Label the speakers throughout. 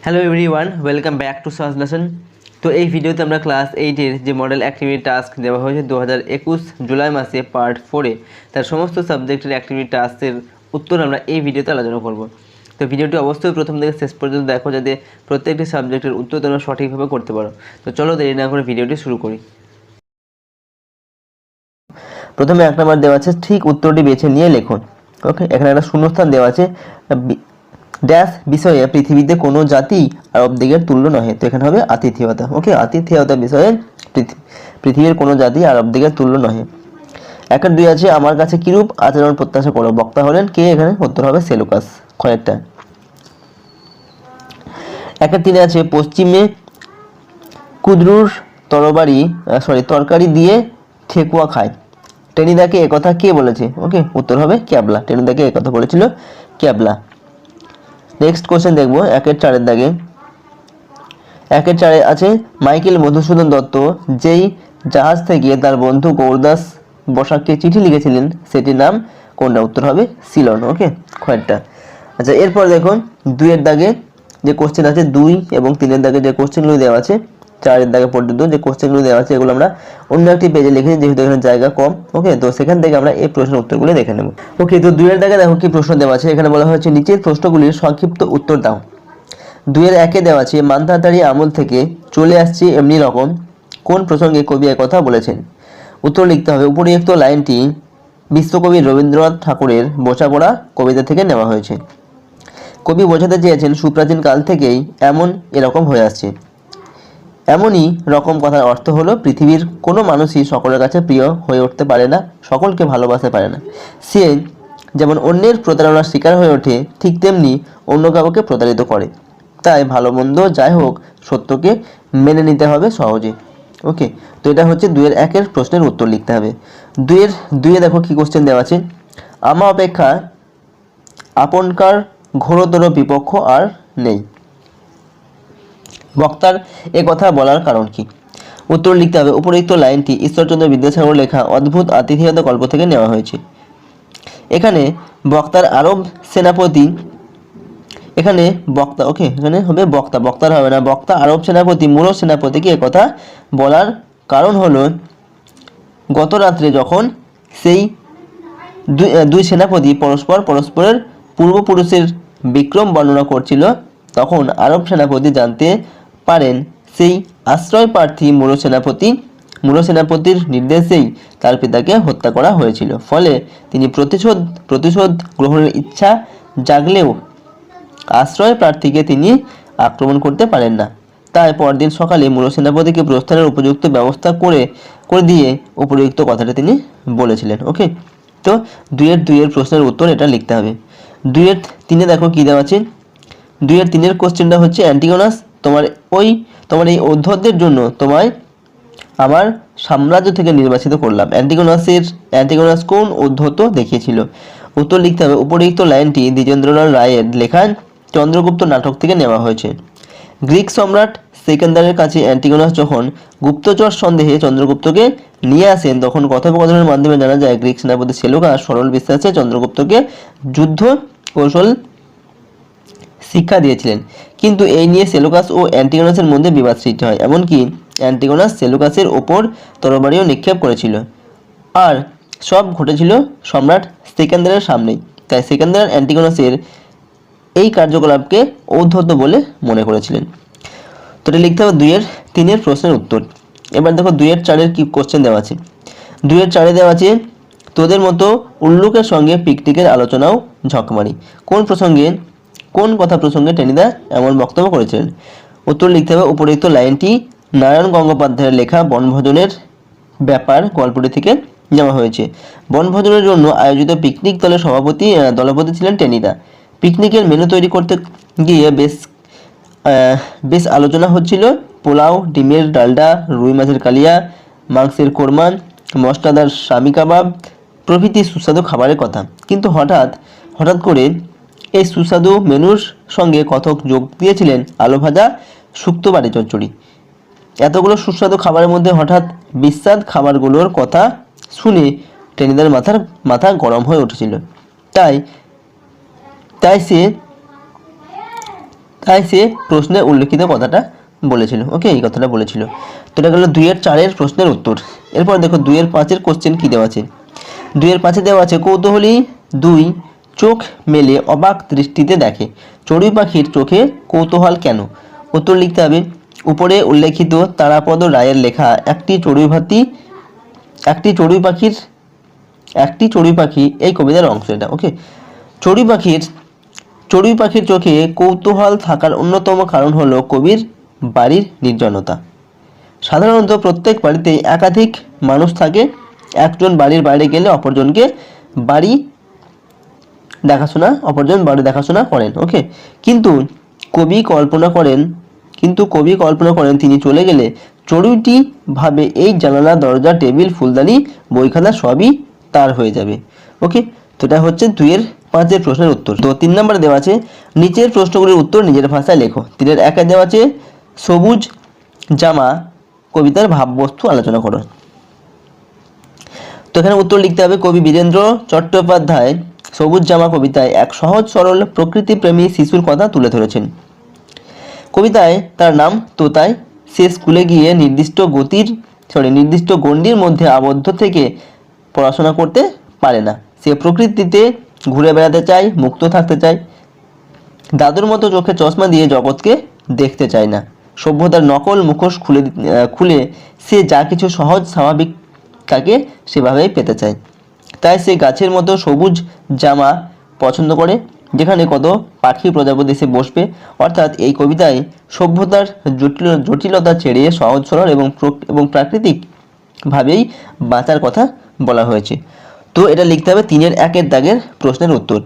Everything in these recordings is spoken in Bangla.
Speaker 1: Hello everyone, welcome back to search lesson. তো এই ভিডিওতে আমরা ক্লাস 8-এর যে মডেল অ্যাক্টিভিটি টাস্ক দেওয়া হয়েছে 2021 জুলাই মাসে পার্ট 4-এ তার সমস্ত সাবজেক্টের অ্যাক্টিভিটি টাস্কের উত্তর আমরা এই ভিডিওতে আলোচনা করব। তো ভিডিওটি অবশ্যই প্রথম থেকে শেষ পর্যন্ত দেখো, যাতে প্রত্যেকটি সাবজেক্টের উত্তর তোমরা সঠিকভাবে করতে পারো। তো চলো দেরি না করে ভিডিওটি শুরু করি। প্রথমে 1 নম্বর দেওয়া আছে, ঠিক উত্তরটি বেছে নিয়ে লেখুন। ওকে, এখানে একটা শূন্যস্থান দেওয়া আছে, ড্যাশ বিষয়ে পৃথিবীতে কোনো জাতি আরবদিগের তুল্য নহে। তো এখানে হবে আতিথেয়তা। ওকে, আতিথেয়তা বিষয়ে পৃথিবীর কোনো জাতি আরবদিগের তুল্য নহে। 1-2 আছে, আমার কাছে কিরূপ আচরণ প্রত্যাশা করো। বক্তা হলেন কে? এখানে উত্তর হবে সেলুকাস। কয়েকটা 1-3 আছে, পশ্চিমে কুদ্রুর তরকারি দিয়ে ঠেকুয়া খায়। টেনিদাকে একথা কে বলেছে? ওকে, উত্তর হবে ক্যাবলা। টেনিদাকে একথা বলেছিল ক্যাবলা। নেক্সট কোশ্চেন দেখবো 1-4 দাগে। 1-4 আছে, মাইকেল মধুসূদন দত্ত যেই জাহাজ থেকে তার বন্ধু গৌরদাস বসাককে চিঠি লিখেছিলেন সেটির নাম কোনটা? উত্তর হবে সিলন। ওকে, কয়েকটা। আচ্ছা, এরপর দেখুন 2 দাগে যে কোশ্চেন আছে, 2 এবং 3 দাগে যে কোশ্চেনগুলো দেওয়া আছে, 4 দাগে পর্যন্ত যে কোশ্চেনগুলো দেওয়া আছে এগুলো আমরা অন্য একটি পেজে লিখেছি, যেহেতু এখানে জায়গা কম। ওকে, তো সেখান থেকে আমরা এই প্রশ্নের উত্তরগুলো দেখে নেব। ওকে, তো 2 দাগে দেখো কি প্রশ্ন দেওয়া আছে। এখানে বলা হয়েছে নিচের প্রশ্নগুলির সংক্ষিপ্ত উত্তর দাও। 2-1 দেওয়া আছে, মান্ধাতারি আমল থেকে চলে আসছে এমনি রকম কোন প্রসঙ্গে কবি একথা বলেছেন? উত্তর লিখতে হবে। উপরিউক্ত লাইনটি বিশ্বকবি রবীন্দ্রনাথ ঠাকুরের বোঝাপড়া কবিতা থেকে নেওয়া হয়েছে। কবি বোঝাতে চেয়েছেন সুপ্রাচীন কাল থেকেই এরকম হয়ে আসছে। এমনই রকম কথার অর্থ হলো পৃথিবীর কোনো মানুষই সকলের কাছে প্রিয় হয়ে উঠতে পারে না, সকলকে ভালোবাসতে পারে না। সে যেমন অন্যের প্রতারণার শিকার হয়ে ওঠে, ঠিক তেমনি অন্য কাউকে প্রতারিত করে। তাই ভালো মন্দ যাই হোক, সত্যকে মেনে নিতে হবে সহজে। ওকে, তো এটা হচ্ছে 2-1 প্রশ্নের উত্তর লিখতে হবে। 2-2 দেখো কি কোশ্চেন দেওয়া আছে, আমা অপেক্ষা আপনকার ঘোরতর বিপক্ষ আর নেই। বক্তার এ কথা বলার কারণ কি? উত্তর লিখতে হবে। উপরিউক্ত লাইনটি ঈশ্বরচন্দ্র বিদ্যাসাগর লেখা অদ্ভুত আতিথেয়তা গল্প থেকে নেওয়া হয়েছে। এখানে বক্তার আরব সেনাপতি, এখানে বক্তা, ওকে এখানে হবে বক্তা, বক্তার হবে না, বক্তা আরব সেনাপতি মূল সেনাপতিকে একথা বলার কারণ হলো গত রাত্রে যখন সেই দুই সেনাপতি পরস্পরের পূর্বপুরুষের বিক্রম বর্ণনা করছিল, তখন আরব সেনাপতি জানতে পারেন সেই আশ্রয় প্রার্থী মূল সেনাপতির নির্দেশেই তার পিতাকে হত্যা করা হয়েছিল। ফলে তিনি প্রতিশোধ গ্রহণের ইচ্ছা জাগলেও আশ্রয় প্রার্থীকে তিনি আক্রমণ করতে পারেন না। তাই পরদিন সকালে মূল সেনাপতিকে প্রস্থানের উপযুক্ত ব্যবস্থা করে দিয়ে উপযুক্ত কথাটা তিনি বলেছিলেন। ওকে, তো 2-2 প্রশ্নের উত্তর এটা লিখতে হবে। 2-3 দেখো কি দেওয়া আছে। 2-3 কোশ্চেনটা হচ্ছে, অ্যান্টিগোনাস তোমার এই ঔদ্ধত্যের জন্য তোমায় আমার সাম্রাজ্য থেকে নির্বাচিত করলাম। অ্যান্টিগোনাস কোন ঔদ্ধত্য দেখিয়েছিল? উত্তর লিখতে হবে। উপরিউক্ত লাইনটি দ্বিজেন্দ্রলাল রায়ের লেখা চন্দ্রগুপ্ত নাটক থেকে নেওয়া হয়েছে। গ্রিক সম্রাট সেকেন্দারের কাছে অ্যান্টিগোনাস যখন গুপ্তচর সন্দেহে চন্দ্রগুপ্তকে নিয়ে আসেন, তখন কথোপকথনের মাধ্যমে জানা যায় গ্রিক সেনাপতি সেলুকাস সরল বিশ্বাসে চন্দ্রগুপ্তকে যুদ্ধ কৌশল শিক্ষা দিয়েছিলেন। কিন্তু এই নিয়ে সেলুকাস ও অ্যান্টিগোনাসের মধ্যে বিবাদ সৃষ্টি হয়, এমনকি অ্যান্টিগোনাস সেলুকাসের ওপর তরবারিও নিক্ষেপ করেছিল। আর সব ঘটেছিল সম্রাট সেকেন্দারের সামনেই। তাই সেকেন্দার অ্যান্টিগোনাসের এই কার্যকলাপকে ঔদ্ধত্য বলে মনে করেছিলেন। তো এটা লিখতে হবে 2-3 প্রশ্নের উত্তর। এবার দেখো 2-4 কি কোশ্চেন দেওয়া আছে। 2-4 দেওয়া আছে, তোদের মতো উল্লুকের সঙ্গে পিকনিকের আলোচনাও ঝকমারি। কোন কথা প্রসঙ্গে টেনিদা এমন বক্তব্য করেছিলেন? উত্তর লিখতে হবে। উপরিউক্ত লাইনটি নারায়ণ গঙ্গোপাধ্যায়ের লেখা বনভোজনের ব্যাপার গল্পটি থেকে নেওয়া হয়েছে। বনভোজনের জন্য আয়োজিত পিকনিক দলের দলপতি ছিলেন টেনিদা। পিকনিকের মেনু তৈরি করতে গিয়ে বেশ আলোচনা হচ্ছিল পোলাও, ডিমের ডালডা, রুই মাছের কালিয়া, মাংসের কোরমা, মশলাদার শামি কাবাব প্রভৃতি সুস্বাদু খাবারের কথা। কিন্তু হঠাৎ করে এই সুস্বাদু মেনুর সঙ্গে কথক যোগ দিয়েছিলেন আলু ভাজা, শুক্তো বাড়ি চচ্চড়ি। এতগুলো সুস্বাদু খাবারের মধ্যে হঠাৎ বিস্বাদ খাবারগুলোর কথা শুনে টেনিদার মাথা গরম হয়ে উঠেছিল। তাই সে প্রশ্নে উল্লেখিত কথাটা বলেছিল। ওকে, এই কথাটা বলেছিল। তো এটা গেল 2 এর 4 প্রশ্নের উত্তর। এরপর দেখো 2 এর 5 কোশ্চেন কী দেওয়া আছে। 2 এর 5 দেওয়া আছে, কৌতূহলী 2 চোখ মেলে অবাক দৃষ্টিতে দেখে, চড়ুই পাখির চোখে কৌতূহল কেন? উত্তর লিখতে হবে, উপরে উল্লেখিত তারাপদ রায়ের লেখা একটি চড়ুই পাখি এই কবিতার অংশ এটা। ওকে, চড়ুই পাখির চোখে কৌতূহল থাকার অন্যতম কারণ হলো কবির বাড়ির নির্জনতা। সাধারণত প্রত্যেক বাড়িতে একাধিক মানুষ থাকে, একজন বাড়ির বাইরে গেলে অপরজন বাড়ি দেখাশোনা করেন। ওকে, কিন্তু কবি কল্পনা করেন তিনি চলে গেলে চড়ুইটি ভাবে এই জানালা, দরজা, টেবিল, ফুলদানি, বই খাতা সবই তার হয়ে যাবে। ওকে, তো এটা হচ্ছে 2 এর 5 প্রশ্নের উত্তর। তো 3 নম্বরে দেওয়া আছে, নিচের প্রশ্নগুলির উত্তর নিজের ভাষায় লেখো। 3 এর 1 দেওয়া আছে, সবুজ জামা কবিতার ভাববস্তু আলোচনা করো। তো এখানে উত্তর লিখতে হবে, কবি বীরেন্দ্র চট্টোপাধ্যায় সবুজ জামা কবিতায় এক সহজ সরল প্রকৃতিপ্রেমী শিশুর কথা তুলে ধরেছেন। কবিতায় তার নাম তোতাই, সে স্কুলে গিয়ে নির্দিষ্ট গণ্ডির মধ্যে আবদ্ধ থেকে পড়াশোনা করতে পারে না। সে প্রকৃতিতে ঘুরে বেড়াতে চায়, মুক্ত থাকতে চায়। দাদুর মতো চোখে চশমা দিয়ে জগৎকে দেখতে চায় না। সভ্যতার নকল মুখোশ খুলে সে যা কিছু সহজ স্বাভাবিক তাকে সেভাবেই পেতে চায়। তাই সে গাছের মতো সবুজ জামা পছন্দ করে, যেখানে কত পাখি প্রজাপতি এসে বসবে। অর্থাৎ এই কবিতায় সভ্যতার জটিলতা ছেড়ে সহজ সরল এবং প্রাকৃতিকভাবেই বাঁচার কথা বলা হয়েছে। তো এটা লিখতে হবে 3 এর 1 দাগের প্রশ্নের উত্তর।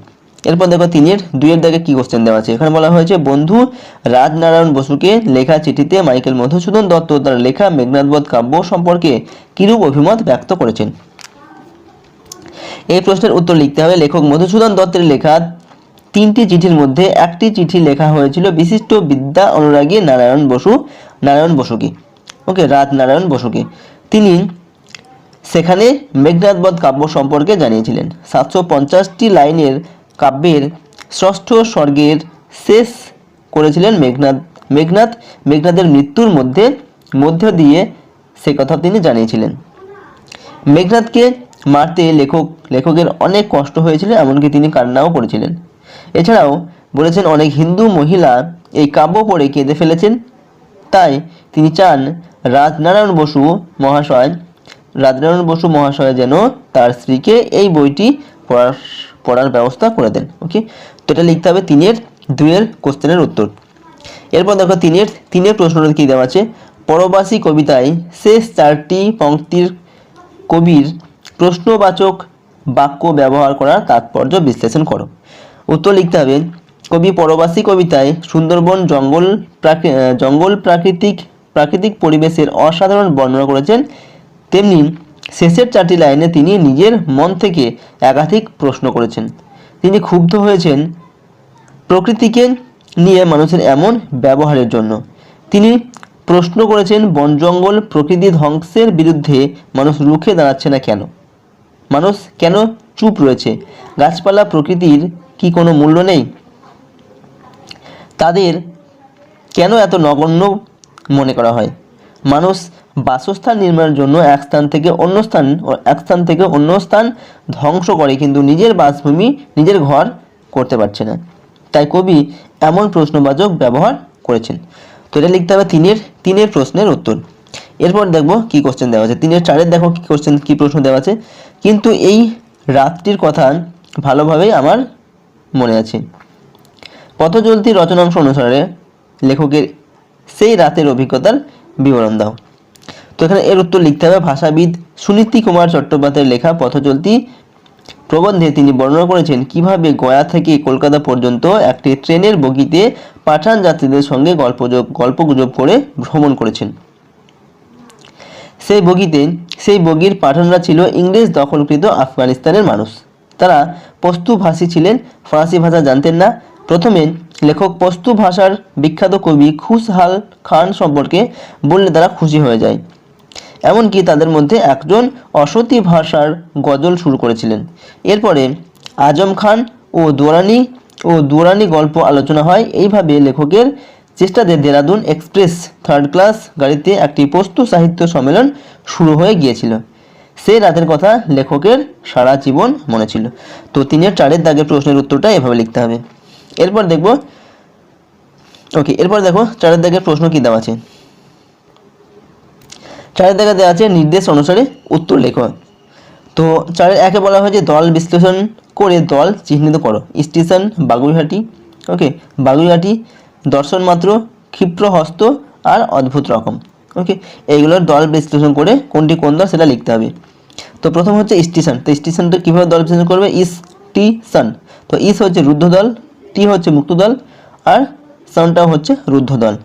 Speaker 1: এরপর দেখো 3 এর 2 দাগে কি কোশ্চেন দেওয়া আছে। এখানে বলা হয়েছে, বন্ধু রাজনারায়ণ বসুকে লেখা চিঠিতে মাইকেল মধুসূদন দত্ত তার লেখা মেঘনাদবধ কাব্য সম্পর্কে কিরূপ অভিমত ব্যক্ত করেছেন। এই প্রশ্নের উত্তর লিখতে হবে, লেখক মধুসূদন দত্তের লেখা 3টি চিঠির মধ্যে একটি চিঠি লেখা হয়েছিল বিশিষ্ট বিদ্যা অনুরাগী নারায়ণ বসুকে। ওকে, রাজনারায়ণ বসুকে। তিনি সেখানে মেঘনাদবধ কাব্য সম্পর্কে জানিয়েছিলেন। 750টি লাইনের কাব্যের ষষ্ঠ স্বর্গের শেষ করেছিলেন মেঘনাদের মৃত্যুর মধ্য দিয়ে সে কথা তিনি জানিয়েছিলেন। মেঘনাদকে মারতে লেখকের অনেক কষ্ট হয়েছিল, এমনকি তিনি কান্নাও করেছিলেন। এছাড়াও বলেছেন, অনেক হিন্দু মহিলা এই কাব্য পড়ে কেঁদে ফেলেছেন। তাই তিনি চান রাজনারায়ণ বসু মহাশয় যেন তার স্ত্রীকে এই বইটি পড়ার ব্যবস্থা করে দেন। ওকে, তো এটা লিখতে হবে 3 এর 2 কোশ্চেনের উত্তর। এরপর দেখো 3 এর প্রশ্নটা কি দেওয়া আছে, পরবাসী কবিতায় শেষ 4টি পংক্তির কবির প্রশ্নবাচক বাক্য ব্যবহার করার তাৎপর্য বিশ্লেষণ করো। উত্তর লিখতে হবে, কবি পরবাসী কবিতায় সুন্দরবন জঙ্গল প্রাকৃতিক পরিবেশের অসাধারণ বর্ণনা করেছেন। তেমনি শেষের 4টি লাইনে তিনি নিজের মন থেকে একাধিক প্রশ্ন করেছেন। তিনি ক্ষুব্ধ হয়েছেন প্রকৃতিকে নিয়ে মানুষের এমন ব্যবহারের জন্য। তিনি প্রশ্ন করেছেন, বন জঙ্গল প্রকৃতি ধ্বংসের বিরুদ্ধে মানুষ রুখে দাঁড়াচ্ছে না কেন? মানুষ কেন চুপ রয়েছে? গাছপালা প্রকৃতির কি কোনো মূল্য নেই? তাদের কেন এত নগণ্য মনে করা হয়? মানুষ বাসস্থান নির্মাণের জন্য এক স্থান থেকে অন্য স্থান ধ্বংস করে, কিন্তু নিজের বাসভূমি, নিজের ঘর করতে পারছে না। তাই কবি এমন প্রশ্নবাচক ব্যবহার করেছেন। তো এটা লিখতে হবে 3 এর প্রশ্নের উত্তর। এরপর দেখবো কি কোশ্চেন দেওয়া আছে। 3 এর 4 দেখো কি প্রশ্ন দেওয়া আছে, কিন্তু এই রাতটির কথা ভালোভাবেই আমার মনে আছে। পথচলতি রচনাংশ অনুসারে লেখকের সেই রাতের অভিজ্ঞতার বিবরণ দাও। তো এখানে এর উত্তর লিখতে হবে, ভাষাবিদ সুনীতি কুমার চট্টোপাধ্যায়ের লেখা পথচলতি প্রবন্ধে তিনি বর্ণনা করেছেন কিভাবে গয়া থেকে কলকাতা পর্যন্ত একটি ট্রেনের বগিতে পাঠান যাত্রীদের সঙ্গে গল্পগুজব করে ভ্রমণ করেছেন। সেই বগির পাঠানরা ছিল ইংরেজ দখলকৃত আফগানিস্তানের মানুষ। তারা পশতু ভাষী ছিলেন, ফরাসি ভাষা জানতেন না। প্রথমে লেখক পশতু ভাষার বিখ্যাত কবি খুশহাল খান সম্পর্কে বললে তারা খুশি হয়ে যায়। এমনকি তাদের মধ্যে একজন অসতি ভাষার গজল শুরু করেছিলেন। এরপরে আজম খান ও দোরানি ও দুরানি গল্প আলোচনা হয়। এইভাবে লেখকের চেষ্টাতে দেরাদুন এক্সপ্রেস থার্ড ক্লাস গাড়িতে একটি পস্তু সাহিত্য সম্মেলন শুরু হয়ে গিয়েছিল। সেই রাতের কথা লেখকের সারা জীবন মনে ছিল। তো 3-এর 4-এর দাগের প্রশ্নের উত্তরটা এভাবে লিখতে হবে। এরপর দেখো 4-এর দাগের প্রশ্ন কি দেওয়া আছে। 4-এর দাগে দেওয়া আছে নির্দেশ অনুসারে উত্তর লেখো। তো 4-এর 1-এ বলা হয়েছে দল বিশ্লেষণ করে দল চিহ্নিত করো। স্টেশন বাগুইহাটি, ওকে, বাগুইহাটি, দর্শন মাত্র, ক্ষিপ্র হস্ত আর অদ্ভুত রকম, ওকে, এইগুলোর দল বিশ্লেষণ করে কোনটি কোন দল সেটা লিখতে হবে। তো প্রথম হচ্ছে স্টেশন। তো স্টেশনটা কীভাবে দল বিশ্লেষণ করবে, স্টেশন, তো ইস হচ্ছে রুদ্ধ দল, টি হচ্ছে মুক্ত দল আর সনটাও হচ্ছে রুদ্ধ দল।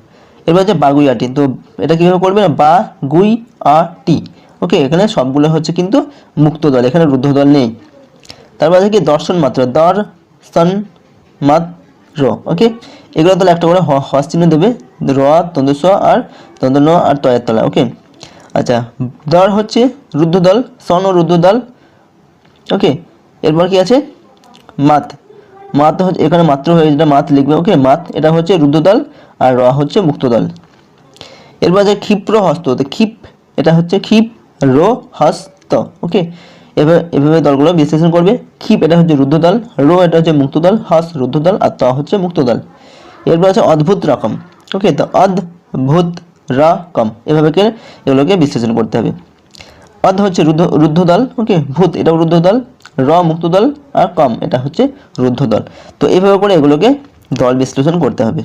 Speaker 1: এরপর হচ্ছে বাগুইয়াটি। তো এটা কীভাবে করবে না, বা গুই আ টি, ওকে, এখানে সবগুলো হচ্ছে কিন্তু মুক্ত দল, এখানে রুদ্ধ দল নেই। তারপর আছে কি দর্শন মাত্র, দর্শন মাত্র, ওকে, এগুলো তাহলে একটা করে হস চিহ্ন দেবে, র তন্দস্ব আর তন্দন আর তয়ের তলা, ওকে। আচ্ছা, দর হচ্ছে রুদ্ধ দল, সন ও রুদ্ধ দল, ওকে। এরপর কি আছে মাত, মাত হচ্ছে এখানে মাত্র হয়ে যেটা মাত লিখবে, ওকে, মাত এটা হচ্ছে রুদ্ধ দল আর র হচ্ছে মুক্ত দল। এরপর আছে ক্ষিপ্র হস্ত, তো ক্ষিপ এটা হচ্ছে ক্ষিপ রো হস্ত, ওকে, এভাবে দলগুলো বিশ্লেষণ করবে। ক্ষিপ এটা হচ্ছে রুদ্ধ দল, রো এটা হচ্ছে মুক্ত দল, হস রুদ্ধ দল আর ত হচ্ছে মুক্ত দল। এরপর আছে অদ্ভুত রকম, ওকে, তো অদ্ভুত রকম এভাবে এগুলোকে বিশ্লেষণ করতে হবে। অদ হচ্ছে রুদ্ধ দল, ওকে, ভূত এটাও রুদ্ধ দল, র মুক্ত দল আর কম এটা হচ্ছে রুদ্ধ দল। তো এইভাবে করে এগুলোকে দল বিশ্লেষণ করতে হবে।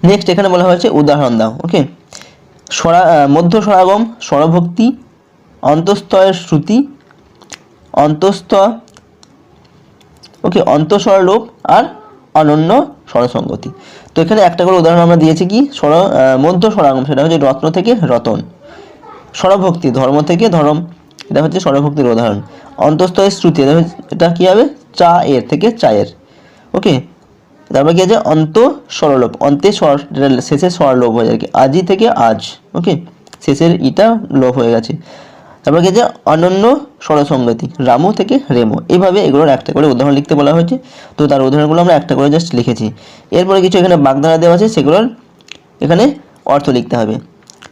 Speaker 1: নেক্সট এখানে বলা হয়েছে উদাহরণ দাও, ওকে। মধ্য স্বরাগম, স্বরভক্তি, অন্তঃস্থয়ের শ্রুতি, অন্তঃস্থ, ওকে, অন্তঃস্বর লোপ আর অনন্য স্বরসঙ্গতি। তো এখানে একটা করে উদাহরণ আমরা দিয়েছি কি মধ্য স্বরাগম, সেটা হচ্ছে রত্ন থেকে রতন। স্বরভক্তি ধর্ম থেকে ধরম, এটা হচ্ছে স্বরভক্তির উদাহরণ। অন্তঃস্থয়ের শ্রুতি এটা কি হবে, চা এর থেকে চায়ের, ওকে। তারপর কি আছে অন্ত স্বরলোপ, অন্তে স্বর শেষের স্বর লোপ হয়ে যায়, আজি থেকে আজ, ওকে, শেষের ইটা লোপ হয়ে গেছে। তারপর কি আছে অনন্য স্বরসঙ্গতি, রামু থেকে রেমো। এইভাবে এগুলোর একটা করে উদাহরণ লিখতে বলা হয়েছে। তো তার উদাহরণগুলো আমরা একটা করে জাস্ট লিখেছি। এরপরে কিছু এখানে বাগধারা দেওয়া আছে, সেগুলোর এখানে অর্থ লিখতে হবে,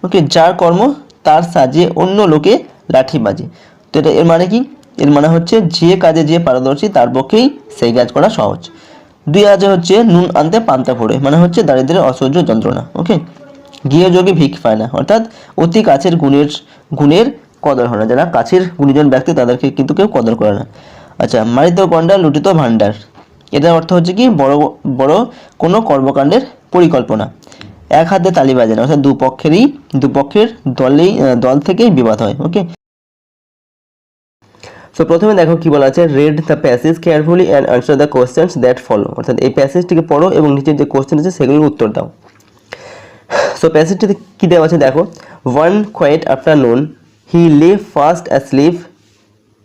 Speaker 1: ওকে। যার কর্ম তার সাজে অন্য লোকে লাঠি বাজে। তো এটা এর মানে কি, এর মানে হচ্ছে যে কাজে যে পারদর্শী তার পক্ষেই সেই কাজ করা সহজ। 2 আছে হচ্ছে নুন আনতে পান্তা ফোড়ে, মানে হচ্ছে দারিদ্রের অসহ্য যন্ত্রণা, ওকে। গৃহযোগী ভিক পায় না, অর্থাৎ অতি কাছের গুণের কদর হয় না, যারা কাছের গুণীজন ব্যক্তি তাদেরকে কিন্তু কেউ কদর করে না। আচ্ছা, মারিত গন্ডার লুটিত ভাণ্ডার, এটার অর্থ হচ্ছে কি বড় বড় কোনো কর্মকাণ্ডের পরিকল্পনা। এক হাতে তালি বাজে না, অর্থাৎ দুপক্ষের দল থেকেই বিবাদ হয়, ওকে। সো প্রথমে দেখো কি বলা আছে, red the passage carefully and answer the questions that follow, অর্থাৎ এই প্যাসেজটিকে পড়ো এবং নিচের যে কোয়েশ্চেন আছে সেগুলোর উত্তর দাও। সো প্যাসেজটিতে কি দেওয়া আছে দেখো, one quiet afternoon he lay fast asleep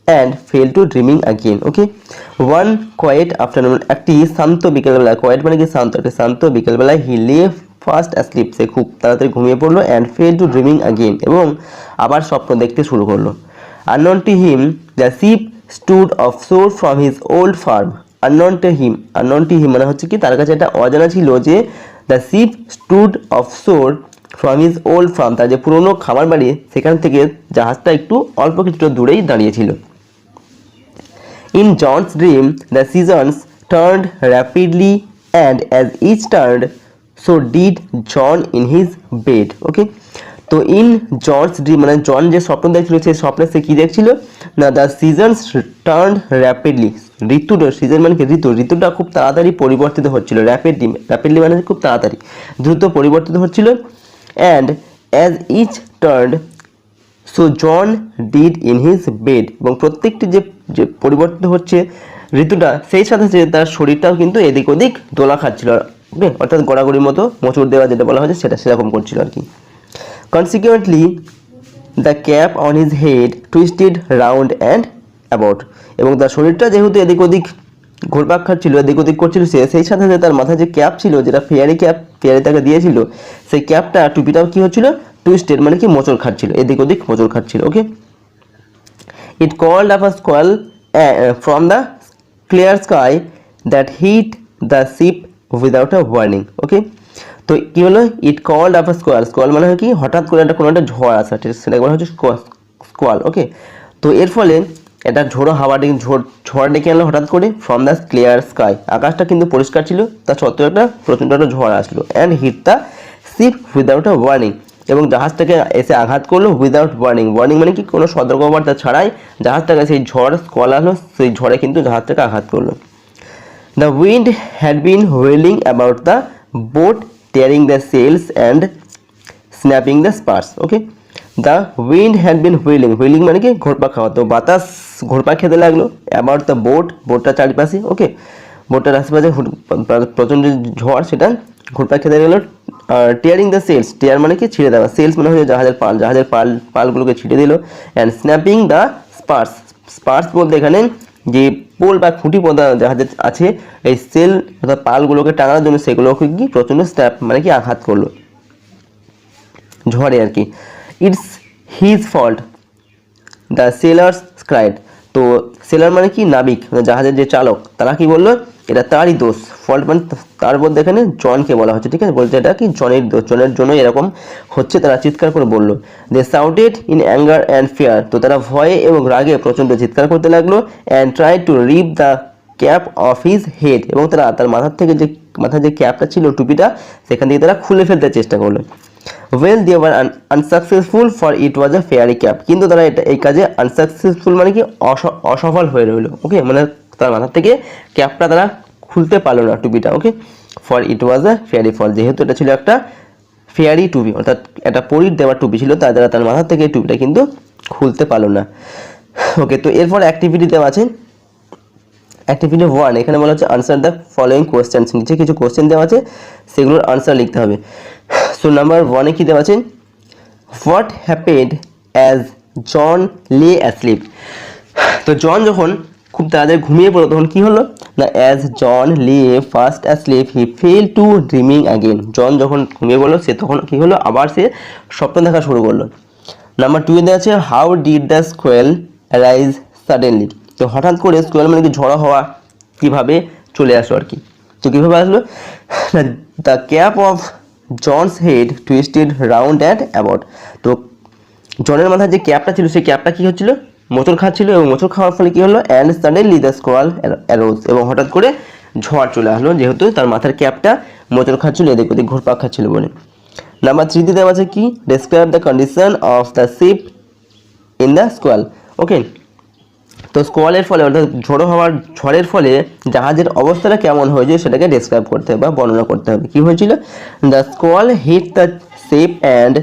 Speaker 1: and fell to dreaming again, okay. One quiet afternoon, একটি শান্ত বিকেলবেলায়, কোয়েট মানে কি শান্ত, একটি শান্ত বিকেলবেলায়, হি লে ফাস্ট অ্যাসলিপ সে খুব তাড়াতাড়ি ঘুমিয়ে পড়লো, and fell to dreaming again এবং আবার স্বপ্ন দেখতে শুরু করলো। Unknown to him, the sheep stood offshore from his old farm. Unknown to him মানে হচ্ছে কি তার কাছে এটা অজানা ছিল যে the sheep stood offshore from his old farm, তার যে পুরনো খামার বাড়ি সেখান থেকে জাহাজটা একটু অল্প কিছুটা দূরেই দাঁড়িয়েছিল। In John's dream, the seasons turned rapidly and as each turned, so did John in his bed, okay. তো ইন জনস ড্রিম মানে জন যে স্বপ্ন দেখছিল সেই স্বপ্নে সে কী দেখছিল না, দ্য সিজনস টার্নড র্যাপিডলি, ঋতুটা, সিজন মানে কি ঋতুটা খুব তাড়াতাড়ি পরিবর্তিত হচ্ছিল, র্যাপিডলি মানে খুব তাড়াতাড়ি দ্রুত পরিবর্তিত হচ্ছিল। And as each turned, so John did in his bed, এবং প্রত্যেকটি যে পরিবর্তিত হচ্ছে ঋতুটা সেই সাথে সাথে তার শরীরটাও কিন্তু এদিক ওদিক দোলা খাচ্ছিল, ওকে, অর্থাৎ গড়াগড়ির মতো মোচড় দেওয়া যেটা বলা হয়েছে সেটা সেরকম করছিল আর কি। Consequently, the cap on his head twisted round and about, এবং তার শরীরটা যেহেতু এদিক ওদিক ঘুরপাক খাচ্ছিল, এদিক ওদিক করছিল সেই সাথে সাথে তার মাথায় যে ক্যাপ ছিল, যেটা ফেয়ারি তাকে দিয়েছিল, সেই ক্যাপটা টুপিটাও কি হচ্ছিল, টুইস্টেড মানে কি মোচড় খাচ্ছিল, এদিক ওদিক মোচড় খাচ্ছিল, okay. It called up a squall from the clear sky, that hit the ship without a warning. Okay, তো কি হলো, ইট কল্ড আপ আ স্কোয়াল। স্কোয়াল মানে হয় কি, হঠাৎ করে একটা কোনো একটা ঝড় আসা, সেটাকে বলা হচ্ছে স্কোয়াল। ওকে, তো এর ফলে এটা ঝোড়ো হাওয়া ডেকে ঝড় ডেকে আনলো হঠাৎ করে ফ্রম দ্য ক্লিয়ার স্কাই। আকাশটা কিন্তু পরিষ্কার ছিল, তা সত্ত্বেও একটা প্রচণ্ড একটা ঝড় আসলো। And hit the ship without a warning, এবং জাহাজটাকে এসে আঘাত করলো উইদাউট ওয়ার্নিং। ওয়ার্নিং মানে কি, কোনো সতর্কবার্তা ছাড়াই জাহাজটাকে সেই ঝড় স্কোয়াল আসলো, সেই ঝড়ে কিন্তু জাহাজটাকে আঘাত করলো। The wind had been whirling about the boat, tearing the sails and snapping the spars. Okay, the wind had been whirling. Whirling মানে কি, ঘোরপা খাওয়া। তো বাতাস ঘোরপা খেতে লাগলো about the boat, বোটটার চারিপাশে। ওকে, বোটটার আশেপাশে প্রচণ্ড ঝড়, সেটা ঘোরপা খেতে গেলো। টিয়ারিং দ্য সেলস, টিয়ার মানে কি, ছিঁড়ে দেওয়া। সেলস মানে হচ্ছে জাহাজের পাল, জাহাজের পালগুলোকে ছিঁড়ে দিল। And snapping the Spurs, Spurs বলতে এখানে যে পোল বা খুঁটি পদা জাহাজের আছে, এই সেল অর্থাৎ পালগুলোকে টাঙানোর জন্য সেগুলোকে কি প্রচণ্ড স্ন্যাপ মানে কি আঘাত করলো ঝড়ে আর কি। It's his fault the sailors cried. তো সেলার মানে কি, নাবিক, জাহাজের যে চালক, তারা কি বললো, এটা তারই দোষ। ফল্ট মানে তার বলতে এখানে জনকে বলা হচ্ছে, ঠিক আছে, বলছে এটা কি জনের দোষ, জনের জন্য এরকম হচ্ছে, তারা চিৎকার করে বললো। They shouted in anger and fear, তো তারা ভয়ে এবং রাগে প্রচণ্ড চিৎকার করতে লাগলো। And try to rip the cap off his head, এবং তারা তার মাথার থেকে যে মাথার যে ক্যাপটা ছিল, টুপিটা, সেখান থেকে তারা খুলে ফেলতে চেষ্টা করলো। Well they were unsuccessful for it was a fairy cap, কিন্তু তারা এই কাজে আনসাকসেসফুল মানে কি অসফল হয়ে রইল। ওকে, মানে তার মাথার থেকে ক্যাপটা তারা খুলতে পারলো না, টুপিটা। ওকে, for it was a fairy ফল, যেহেতু এটা ছিল একটা ফেয়ারি টুপি, অর্থাৎ একটা পরীর দেওয়া টুপি ছিল, তার দ্বারা তার মাথার থেকে টুপিটা কিন্তু খুলতে পারলো না। ওকে, তো এরপর অ্যাক্টিভিটি দেওয়া আছে। অ্যাক্টিভিটি 1, এখানে বলা হচ্ছে আনসার দ্য ফলোয়িং কোয়েশ্চেন্স। নিচে কিছু কোয়েশ্চেন দেওয়া আছে, সেগুলোর আনসার লিখতে হবে। সো নাম্বার 1-এ কি দেওয়া আছে, হোয়াট হ্যাপেন্ড অ্যাজ জন লে অ্যাসলিপ। তো জন যখন খুব তাড়াতাড়ি ঘুমিয়ে পড়লো, তখন কি হলো না, as John lay fast asleep he fell to dreaming again. John যখন ঘুমিয়ে পড়লো, সে তখন কি হলো, আবার সে স্বপ্ন দেখা শুরু করলো। নাম্বার 2-এ দেওয়া আছে how did the squall arise suddenly. তো হঠাৎ করে স্কোয়েল মানে কি ঝড়ো হওয়া কীভাবে চলে আসলো আর কি। তো কীভাবে আসলো, the cap of John's head twisted round at about. তো জনের মাথায় যে ক্যাপটা ছিল, সেই ক্যাপটা কী হচ্ছিল, মোচড় খাচ্ছিল, এবং মোচড় খাওয়ার ফলে কী হলো, অ্যান্ড সাডেনলি দ্য স্কোয়াল অ্যারোজ, এবং হঠাৎ করে ঝড় চলে আসলো, যেহেতু তার মাথার ক্যাপটা মোচড় খাচ্ছিল, এদিক ওদিক ঘুরপাক খাচ্ছিল বলে। নাম্বার 3-তে দেওয়া আছে কি, describe the condition of the ship in the squall. Okay, তো স্কোয়ালের ফলে অর্থাৎ ঝড়ের ফলে জাহাজের অবস্থাটা কেমন হয়েছে সেটাকে ডেসক্রাইব করতে হবে বা বর্ণনা করতে হবে। কি হয়েছিল, the squall hit the ship and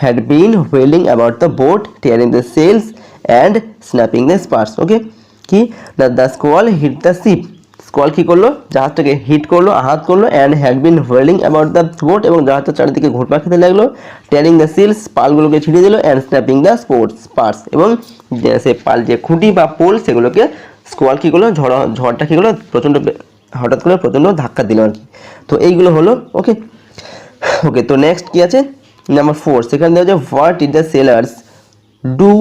Speaker 1: had been wheeling about the boat, tearing the sails and snapping the spars. Okay, কি, the squall hit the ship, squall কী করলো, জাহাজটাকে হিট করলো, আঘাত করলো। And had been wheeling about the boat, এবং জাহাজটা চারিদিকে ঘুরপাক খেতে লাগলো। টিয়ারিং দ্য সেলস, পালগুলোকে ছিঁড়ে দিল। অ্যান্ড স্ন্যাপিং দ্য স্পার্স, এবং সে পাল যে খুঁটি বা পোল, সেগুলোকে স্কোয়াল কী করলো, ঝড়টা কী করলো, হঠাৎ করে প্রচণ্ড ধাক্কা দিল আর কি। তো এইগুলো হলো। ওকে, ওকে, তো নেক্সট কী আছে, নাম্বার 4, সেখানে দেওয়া হচ্ছে what did the sailors do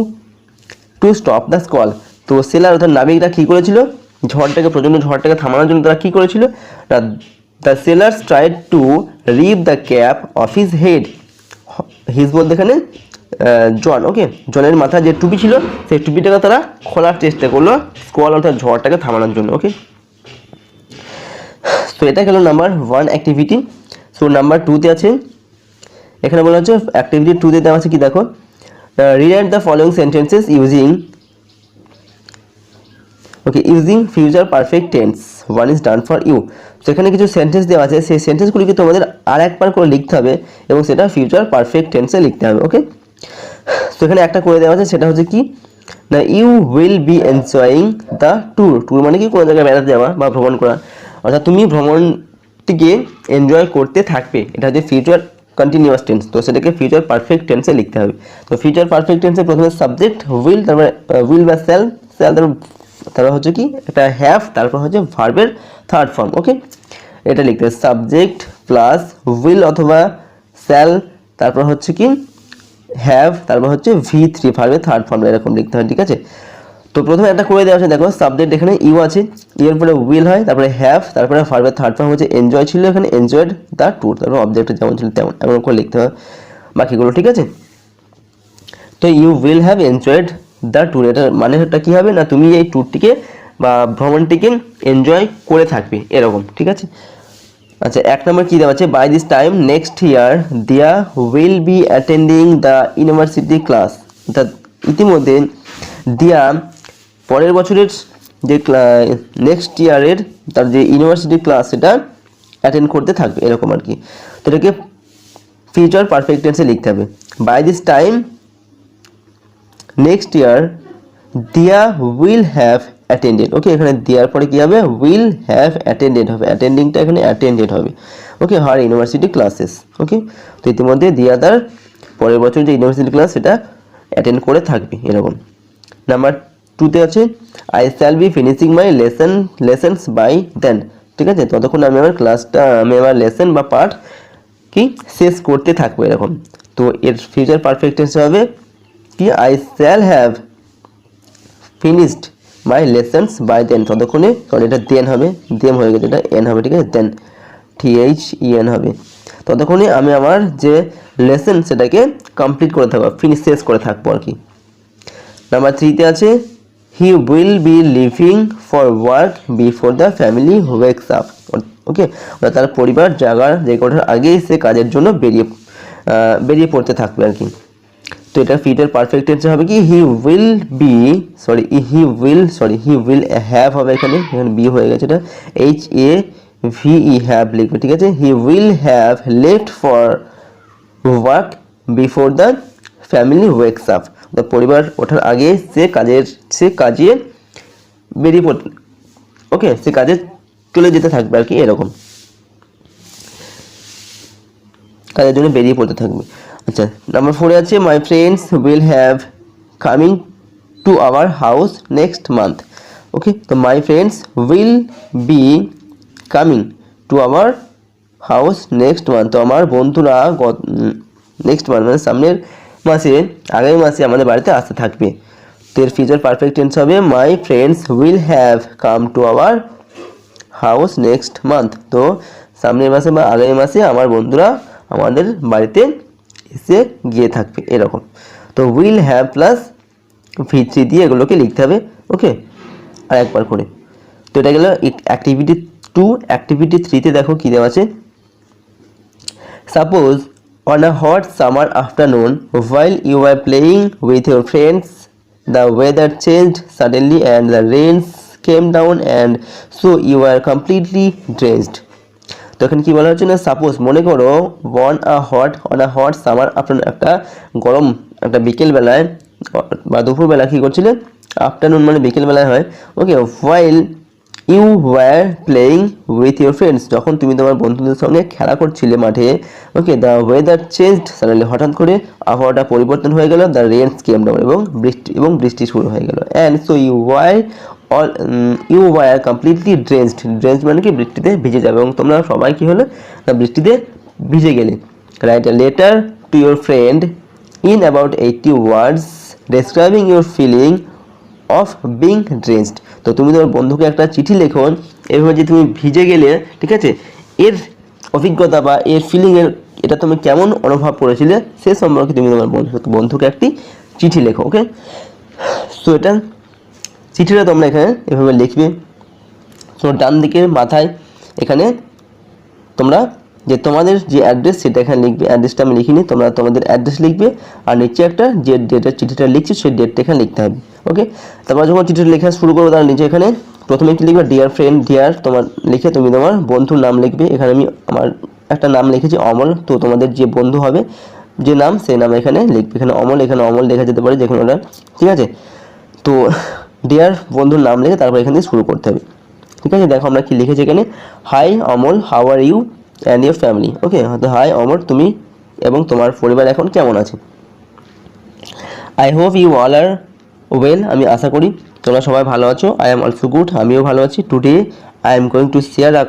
Speaker 1: to stop the squall. তো সেলার অর্থাৎ নাবিকরা কী করেছিল, প্রচণ্ড ঝড়টাকে থামানোর জন্য তারা কী করেছিল, the sailors tried to rip the cap off his head. His বলতে এখানে জন। ওকে, জনের মাথায় যে টুপি ছিল, সেই টুপিটাকে তারা খোলার চেষ্টা করলো স্কোয়াল অর্থাৎ ঝড়টাকে থামানোর জন্য। ওকে, তো এটা গেল নাম্বার 1 অ্যাক্টিভিটি। সো নাম্বার 2-তে আছে, এখানে বলা হচ্ছে অ্যাক্টিভিটি 2-তে দেওয়া আছে কি, দেখো, rewrite the following sentences using future perfect tense, one is done for you. তো এখানে কিছু সেন্টেন্স দেওয়া আছে, সেই সেন্টেন্সগুলিকে তোমাদের আর একবার করে লিখতে হবে, এবং সেটা ফিউচার পারফেক্ট টেন্সে লিখতে হবে। ওকে, তো এখানে একটা করে দেওয়া আছে, সেটা হচ্ছে কি না, you will be enjoying the tour. Tour মানে কি, কোনো জায়গায় বেড়াতে যাওয়া বা ভ্রমণ করা, অর্থাৎ তুমি ভ্রমণটিকে এনজয় করতে থাকবে, এটা হচ্ছে ফিউচার কন্টিনিউয়াস টেন্স। তো সেটাকে ফিউচার পারফেক্ট টেন্সে লিখতে হবে। তো ফিউচার পারফেক্ট টেন্সে প্রথমে সাবজেক্ট উইল, তারপরে উইল বা স্যাল, তারপর হচ্ছে কি একটা হ্যাভ, তারপর হচ্ছে ভার্বের থার্ড ফর্ম। ওকে, এটা লিখতে হবে সাবজেক্ট প্লাস উইল অথবা স্যাল, তারপর হচ্ছে কি হ্যাভ, তারপর হচ্ছে V3 ভার্বের থার্ড ফর্ম, এরকম লিখতে হয়। ঠিক আছে, তো প্রথমে একটা করে দেওয়া আছে, দেখো সাবজেক্ট এখানে ইউ আছে, এর পরে উইল হয়, তারপরে হ্যাভ, তারপরে ভার্বের থার্ড ফর্ম হচ্ছে এনজয় ছিল, এখানে এনজয়েড দ্য ট্যুর, তারপরে অবজেক্ট যেমন ছিল তেমন এমন করে লিখতে হবে বাকিগুলো, ঠিক আছে। তো you will have enjoyed the tour, এটার মানেটা কী হবে না, তুমি এই ট্যুরটিকে বা ভ্রমণটিকে এনজয় করে থাকবে এরকম, ঠিক আছে। আচ্ছা, 1 নম্বর কী দেওয়া আছে, by this time next year Diya will be attending the university class, অর্থাৎ ইতিমধ্যে দিয়া পরের বছরের যে নেক্সট ইয়ারের তার যে ইউনিভার্সিটি ক্লাস সেটা অ্যাটেন্ড করতে থাকবে এরকম আর কি। তো এটাকে ফিউচার পারফেক্ট টেন্সে লিখতে হবে, by this time next year Diya will have attended, ওকে। এখানে দেওয়ার পরে কী হবে, উইল হ্যাভ অ্যাটেন্ডেড হবে, অ্যাটেন্ডিংটা এখানে অ্যাটেন্ডেড হবে, ওকে, হার ইউনিভার্সিটি ক্লাসেস, ওকে। তো ইতিমধ্যে দিয়া তার পরের বছর যে ইউনিভার্সিটি ক্লাস সেটা অ্যাটেন্ড করে থাকবে এরকম। নাম্বার 2তে আছে I shall be finishing my lessons by then, ঠিক আছে, ততক্ষণ আমি আমার লেসন বা পাঠ কি শেষ করতে থাকবো এরকম। তো এর ফিউচার পারফেক্ট টেন্স হবে কি, I shall have finished my lessons by then, ততক্ষণে, সরি এটা দেন হবে, দেম হয়ে গেছে, এটা এন হবে, ঠিক আছে, দেন THEN হবে, ততক্ষণে আমি আমার যে লেসন সেটাকে কমপ্লিট করে থাকবো, শেষ করে থাকবো আর কি। নাম্বার 3তে আছে he will be leaving for work before the family wakes up, okay, তার পরিবার জেগে ওঠার আগেই সে কাজের জন্য বেরিয়ে পড়তে থাকবে আর কি। তো এটা ফিউচার পারফেক্ট টেন্সে হবে কি, হি উইল হ্যাভ হবে, এখানে বি হয়ে গেছে, এটা HAVE হ্যাভ লিখবে, ঠিক আছে। He will have left for work before the family wakes up, পরিবার ওঠার আগে সে কাজে বেরিয়ে পড়তে, ওকে, সে কাজে চলে যেতে থাকবে আর কি এরকম, কাজের জন্য বেরিয়ে পড়তে থাকবে। আচ্ছা, নাম্বার 4-এ আছে my friends will have coming to our house next month, okay. তো my friends will be coming to our house next month, তো আমার বন্ধুরা নেক্সট মান্থ মানে সামনের মাসে, আগামী মাসে আমাদের বাড়িতে আসতে থাকবে। তো এর ফিউচার পারফেক্ট টেন্স হবে my friends will have come to our house next month, তো সামনের মাসে বা আগামী মাসে আমার বন্ধুরা আমাদের বাড়িতে এসে গিয়ে থাকবে এরকম। তো উইল হ্যাভ প্লাস V3 দিয়ে এগুলোকে লিখতে হবে, ওকে, আর একবার করে। তো এটা গেল অ্যাক্টিভিটি 2। অ্যাক্টিভিটি 3তে দেখো কী দেওয়া আছে, suppose on a hot summer afternoon while you were playing with your friends the weather changed suddenly and the rains came down and so you were completely drenched। তো এখানে কি বলা হচ্ছে না, সাপোজ মনে করো on a hot summer afternoon, একটা গরম একটা বিকেলবেলায় বা দুপুরবেলা কী করছিলে, আফটারনুন মানে বিকেলবেলায় হয়, okay, while you were playing with your friends, যখন তুমি তোমার বন্ধুদের সঙ্গে খেলা করছিলে মাঠে, okay, the weather changed suddenly, হঠাৎ করে আবহাওয়াটা পরিবর্তন হয়ে গেল, দ্য রেনস কেম ডাউন, এবং বৃষ্টি শুরু হয়ে গেল, and so you were completely drenched মানে কি বৃষ্টিতে ভিজে যাবে, এবং তোমরা সবাই কি হলো না বৃষ্টিতে ভিজে গেলে। Write a letter to your friend in about 80 words describing your feeling of being drenched. তো তুমি তোমার বন্ধুকে একটা চিঠি লেখো এভাবে যে তুমি ভিজে গেলে, ঠিক আছে, এর অভিজ্ঞতা বা এর ফিলিংয়ের এটা তুমি কেমন অনুভব করেছিলে সে সম্পর্কে তুমি তোমার বন্ধুকে একটি চিঠি লেখো, ওকে। সো এটা চিঠিটা তোমরা এখানে এভাবে লিখবে। তো ডান দিকের মাথায় এখানে তোমরা যে তোমাদের যে অ্যাড্রেস সেটা এখানে লিখবে, অ্যাড্রেসটা আমি লিখিনি, তোমরা তোমাদের অ্যাড্রেস লিখবে, আর নিচে একটা যে ডেটের চিঠিটা লিখছে সেই ডেটটা এখানে লিখতে হবে, ওকে। তারপর যখন চিঠিটা লেখা শুরু করবো তার নিচে এখানে প্রথমে কি লিখবে, ডিয়ার ফ্রেন্ড, ডিয়ার তোমার লিখে তুমি তোমার বন্ধুর নাম লিখবে। এখানে আমি আমার একটা নাম লিখেছি অমল, তো তোমাদের যে বন্ধু হবে যে নাম সেই নাম এখানে লিখবে, এখানে অমল লেখা যেতে পারে যে কোনোটা, ঠিক আছে। তো ডিয়ার বন্ধুর নাম লিখে তারপর এখান থেকে শুরু করতে হবে, ঠিক আছে। দেখো আমরা কি লিখেছি এখানে, hi Amal, how are you and your family, okay. হয়তো হাই অমর, তুমি এবং তোমার পরিবার এখন কেমন আছে। I hope you all are well, আমি আশা করি তোমরা সবাই ভালো আছো। আই এম অলসো গুড, আমিও ভালো আছি। Today I am going to share a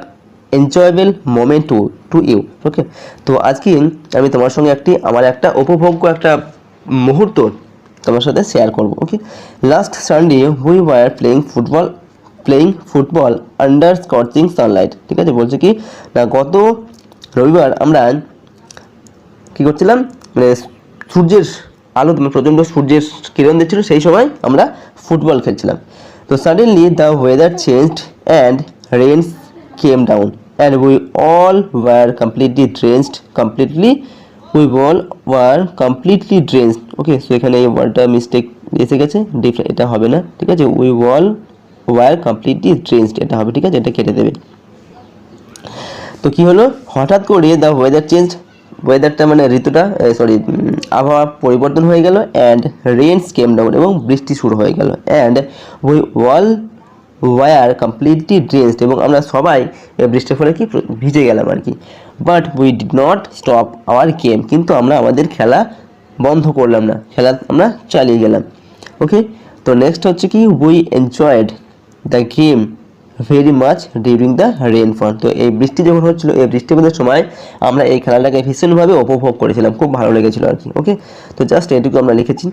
Speaker 1: enjoyable moment to you, okay. তো আজকে আমি তোমার সঙ্গে আমার একটা উপভোগ্য একটা মুহূর্ত তোমার সাথে শেয়ার করব। Okay, last Sunday we were playing football under scorching sunlight. ঠিক আছে, বলছে কি না গত রবিবার আমরা কী করছিলাম, মানে সূর্যের আলো, প্রচণ্ড সূর্যের কিরণ দিচ্ছিল, সেই সময় আমরা ফুটবল খেলছিলাম। তো suddenly the weather changed and rains came down and we all were completely drenched. Okay, so এখানে এই ওয়ার্ডটা মিস্টেক এসে গেছে, এটা হবে না। ঠিক আছে, উই অল ওয়ার কমপ্লিটলি ড্রেন্সড এটা হবে। ঠিক আছে, এটা কেটে দেবে। তো কি হলো, হঠাৎ করে দ্য ওয়েদার চেঞ্জ, ওয়েদারটা মানে ঋতুটা আবহাওয়া পরিবর্তন হয়ে গেল, অ্যান্ড রেইনস কেম ডাউন এবং বৃষ্টি শুরু হয়ে গেল, and we all were completely drenched এবং আমরা সবাই বৃষ্টির ফলে কি ভিজে গেলাম আর কি। But we did not stop hour game, কিন্তু আমরা আমাদের খেলা বন্ধ করলাম না, খেলা আমরা চালিয়ে গেলাম। ওকে, তো নেক্সট হচ্ছে কি we enjoyed the game very much during the rainfall. তো এই বৃষ্টি যখন হচ্ছিলো, এই বৃষ্টিপাতের সময় আমরা এই খেলাটাকে ভীষণভাবে উপভোগ করেছিলাম, খুব ভালো লেগেছিলো আর কি। ওকে, তো জাস্ট এটুকু আমরা লিখেছি।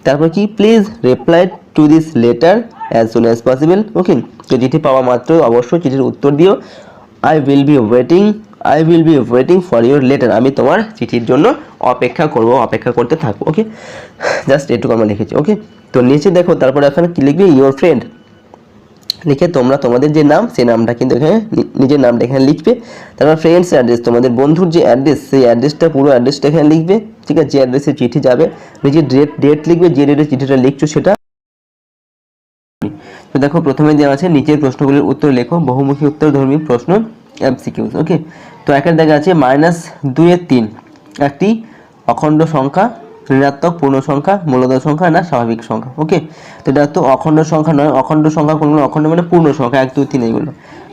Speaker 1: তারপর কি, please reply to this letter as soon as possible. Okay, তো চিঠি পাওয়া মাত্র অবশ্যই চিঠির উত্তর দিও। I will be waiting for your letter, আমি তোমার চিঠির জন্য অপেক্ষা করতে থাকবো। ওকে, জাস্ট এটুকু আমরা লিখেছি। ওকে, তো নিচে দেখো তারপরে এখানে কি লিখবে, ইউর ফ্রেন্ড লিখে তোমরা তোমাদের যে নাম, সেই নামটা কিন্তু এখানে নিজের নামটা এখানে লিখবে। তারপর ফ্রেন্ডস অ্যাড্রেস, তোমাদের বন্ধুর যে অ্যাড্রেস, সেই অ্যাড্রেসটা পুরো অ্যাড্রেসটা এখানে লিখবে। ঠিক আছে, যে অ্যাড্রেসে চিঠি যাবে নিজের ডেট লিখবে, যে ডেটে চিঠিটা লিখছো সেটা। তো দেখো প্রথমে দেওয়া আছে নিচের প্রশ্নগুলির উত্তর লেখো, বহুমুখী উত্তরধর্মী প্রশ্ন এমসিকিউস। ওকে, তো একের দেখা আছে -2/3 একটি অখণ্ড সংখ্যা, ঋণাত্মক পূর্ণ সংখ্যা, মূলদ সংখ্যা না স্বাভাবিক সংখ্যা। ওকে, তো এটা তো অখণ্ড সংখ্যা নয়, অখণ্ড সংখ্যা কোনগুলো, অখণ্ড মানে পূর্ণ সংখ্যা 1 2 3 এইগুলো।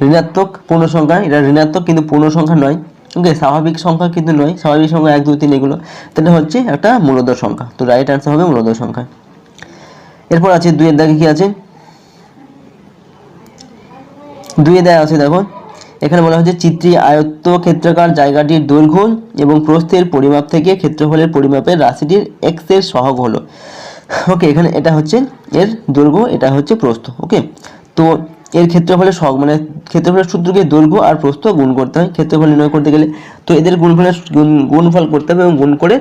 Speaker 1: ঋণাত্মক পূর্ণ সংখ্যা, এটা ঋণাত্মক কিন্তু পূর্ণ সংখ্যা নয়। ওকে, স্বাভাবিক সংখ্যা কিন্তু নয়, স্বাভাবিক সংখ্যা 1 2 3 এগুলো। তো এটা হচ্ছে একটা মূলদ সংখ্যা, তো রাইট অ্যান্সার হবে মূলদ সংখ্যা। এরপর আছে 2 এর দাগে কি আছে, 2 এ দেওয়া আছে দেখো, এখানে বলা হচ্ছে চিত্রে আয়তক্ষেত্রাকার জায়গাটির দৈর্ঘ্য এবং প্রস্থের পরিমাপ থেকে ক্ষেত্রফলের পরিমাপের রাশিটির x এর সহগ হলো। ওকে, এখানে এটা হচ্ছে এর দৈর্ঘ্য, এটা হচ্ছে প্রস্থ। ওকে, তো এর ক্ষেত্রফলের সহগ মানে ক্ষেত্রফলের সূত্রকে দৈর্ঘ্য আর প্রস্থ গুণ করতে হয় ক্ষেত্রফল নির্ণয় করতে গেলে। তো এদের গুণফল করতে হবে এবং গুণ করে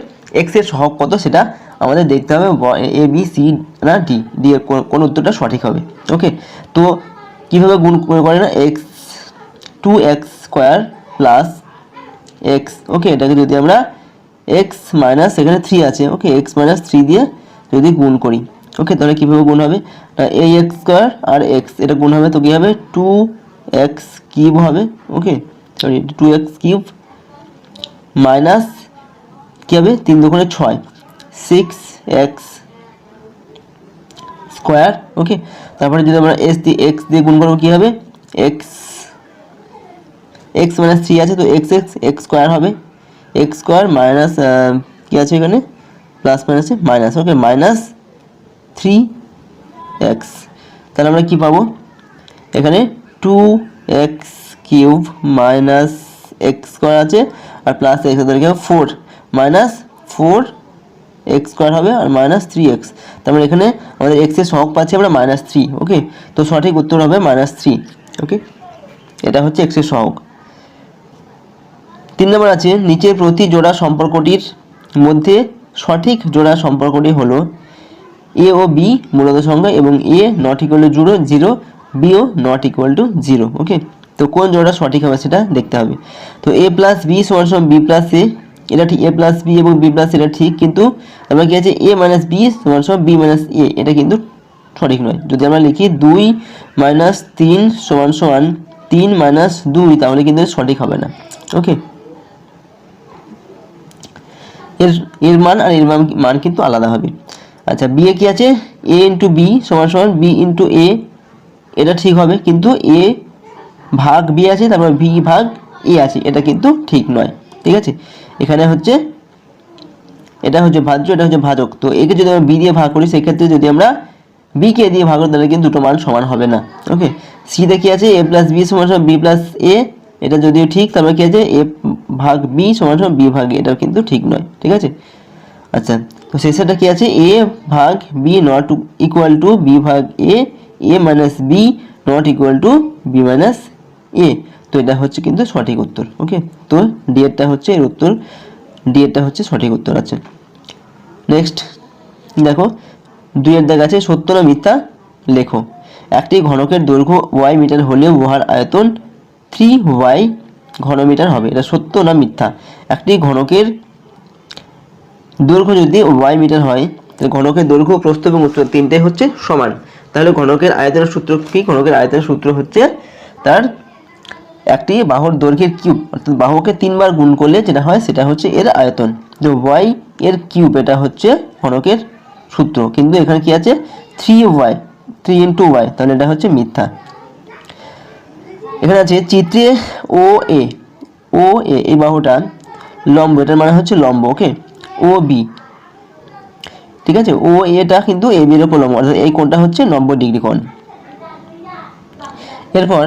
Speaker 1: x এর সহগ কত সেটা আমাদের দেখতে হবে, এ বি সি না ডি, ডি এর কোন উত্তরটা সঠিক হবে। ওকে, তো কীভাবে গুণ করে না, x2x² প্লাস এক্স। ওকে, এটাকে যদি আমরা এক্স মাইনাস, এখানে 3 আছে, ওকে, x-3 দিয়ে যদি গুণ করি, ওকে, তাহলে কীভাবে গুণ হবে, ax² আর এক্স এটা গুণ হবে, তো কী হবে 2x³ হবে। ওকে, 2x³ মাইনাস কী হবে 3 দুগুণে 6 6x²। ওকে, তারপরে যদি আমরা এক্স দিয়ে গুণ করবো কী হবে, x -3 আছে, তো x² হবে, x² মাইনাস কী আছে এখানে প্লাস মাইনাসে মাইনাস। ওকে, -3x, তাহলে আমরা কি পাবো এখানে 2x³ মাইনাস x² আছে আর প্লাস x এর 4 মাইনাস 4x² হবে আর -3x, তারপরে এখানে আমাদের x এর সহগ পাচ্ছি আমরা -3। ওকে, তো সঠিক উত্তর হবে -3। ওকে, এটা হচ্ছে x এর সহগ। 3 নম্বর আছে নিচের প্রতি জোড়া সম্পর্কটির মধ্যে সঠিক জোড়া সম্পর্কটি হলো এ ও বি মূলদ সংখ্যা এবং এ নট ইকুয়াল টু 0, বিও নট ইকুয়াল টু 0। ওকে, তো কোন জোড়া সঠিক হবে সেটা দেখতে হবে। তো a প্লাস বি সমান বি প্লাস এ, এটা ঠিক, a প্লাস বি এবং বি প্লাস এটা ঠিক, কিন্তু আমরা কি আছে a মাইনাস বি সমান বি মাইনাস এ, এটা কিন্তু সঠিক নয়। যদি আমরা লিখি 2 মাইনাস 3 সমান 3 মাইনাস 2, তাহলে কিন্তু সঠিক হবে না। ওকে, এর মান আর এর মান কিন্তু আলাদা হবে। আচ্ছা, বি এ কি আছে a ইন্টু বি সমান বি ইন্টু এ, এটা ঠিক হবে, কিন্তু এ ভাগ বি আছে, তারপর বি ভাগ এ আছে, এটা কিন্তু ঠিক নয়। ঠিক আছে, এখানে হচ্ছে এটা হচ্ছে ভাজ্য, এটা হচ্ছে ভাজক। তো একে যদি আমরা বি দিয়ে ভাগ করি, সেক্ষেত্রে যদি আমরা বি কে দিয়ে ভাগ করি তাহলে কিন্তু দুটো মান সমান হবে না। ওকে, সিতে কি আছে a প্লাস বি সমান বি প্লাস এ, এটা যদিও ঠিক, তারপরে কি আছে a ভাগ বি সমান বি ভাগ এ, এটাও কিন্তু ঠিক নয়। ঠিক আছে, আচ্ছা, তো শেষেরটা কি আছে, এ ভাগ B not equal to B ভাগ A, A minus B not equal to B minus A. তো এটা হচ্ছে কিন্তু সঠিক উত্তর। ওকে, তো ডি এরটা হচ্ছে এর উত্তর, ডি এরটা হচ্ছে সঠিক উত্তর আছে। নেক্সট দেখো 2 এর দাগ আছে, সত্য না মিথ্যা লেখো। একটি ঘনকের দৈর্ঘ্য ওয়াই মিটার হলেও উহার আয়তন 3y ঘনমিটার হবে, এটা সত্য না মিথ্যা? একটি ঘনকের দৈর্ঘ্য যদি ওয়াই মিটার হয়, তাহলে ঘনকের দৈর্ঘ্য, প্রস্থ এবং উচ্চতা তিনটাই হচ্ছে সমান। তাহলে ঘনকের আয়তনের সূত্র কি? ঘনকের আয়তনের সূত্র হচ্ছে তার একটি বাহুর দৈর্ঘ্যের কিউব, অর্থাৎ বাহুকে 3 বার গুণ করলে যেটা হয় সেটা হচ্ছে এর আয়তন। যে ওয়াই এর কিউব, এটা হচ্ছে ঘনকের সূত্র, কিন্তু এখানে কি আছে 3y, 3 ইন্টু ওয়াই, তাহলে এটা হচ্ছে মিথ্যা। এখানে আছে চিত্রে ও এ, ও এ এই বাহুটা লম্ব, এটার মানে হচ্ছে লম্ব। ওকে, ও বি, ঠিক আছে, ও এটা কিন্তু এ বির উপর লম্ব, অর্থাৎ এই কোণটা হচ্ছে 90 ডিগ্রি কোণ। এরপর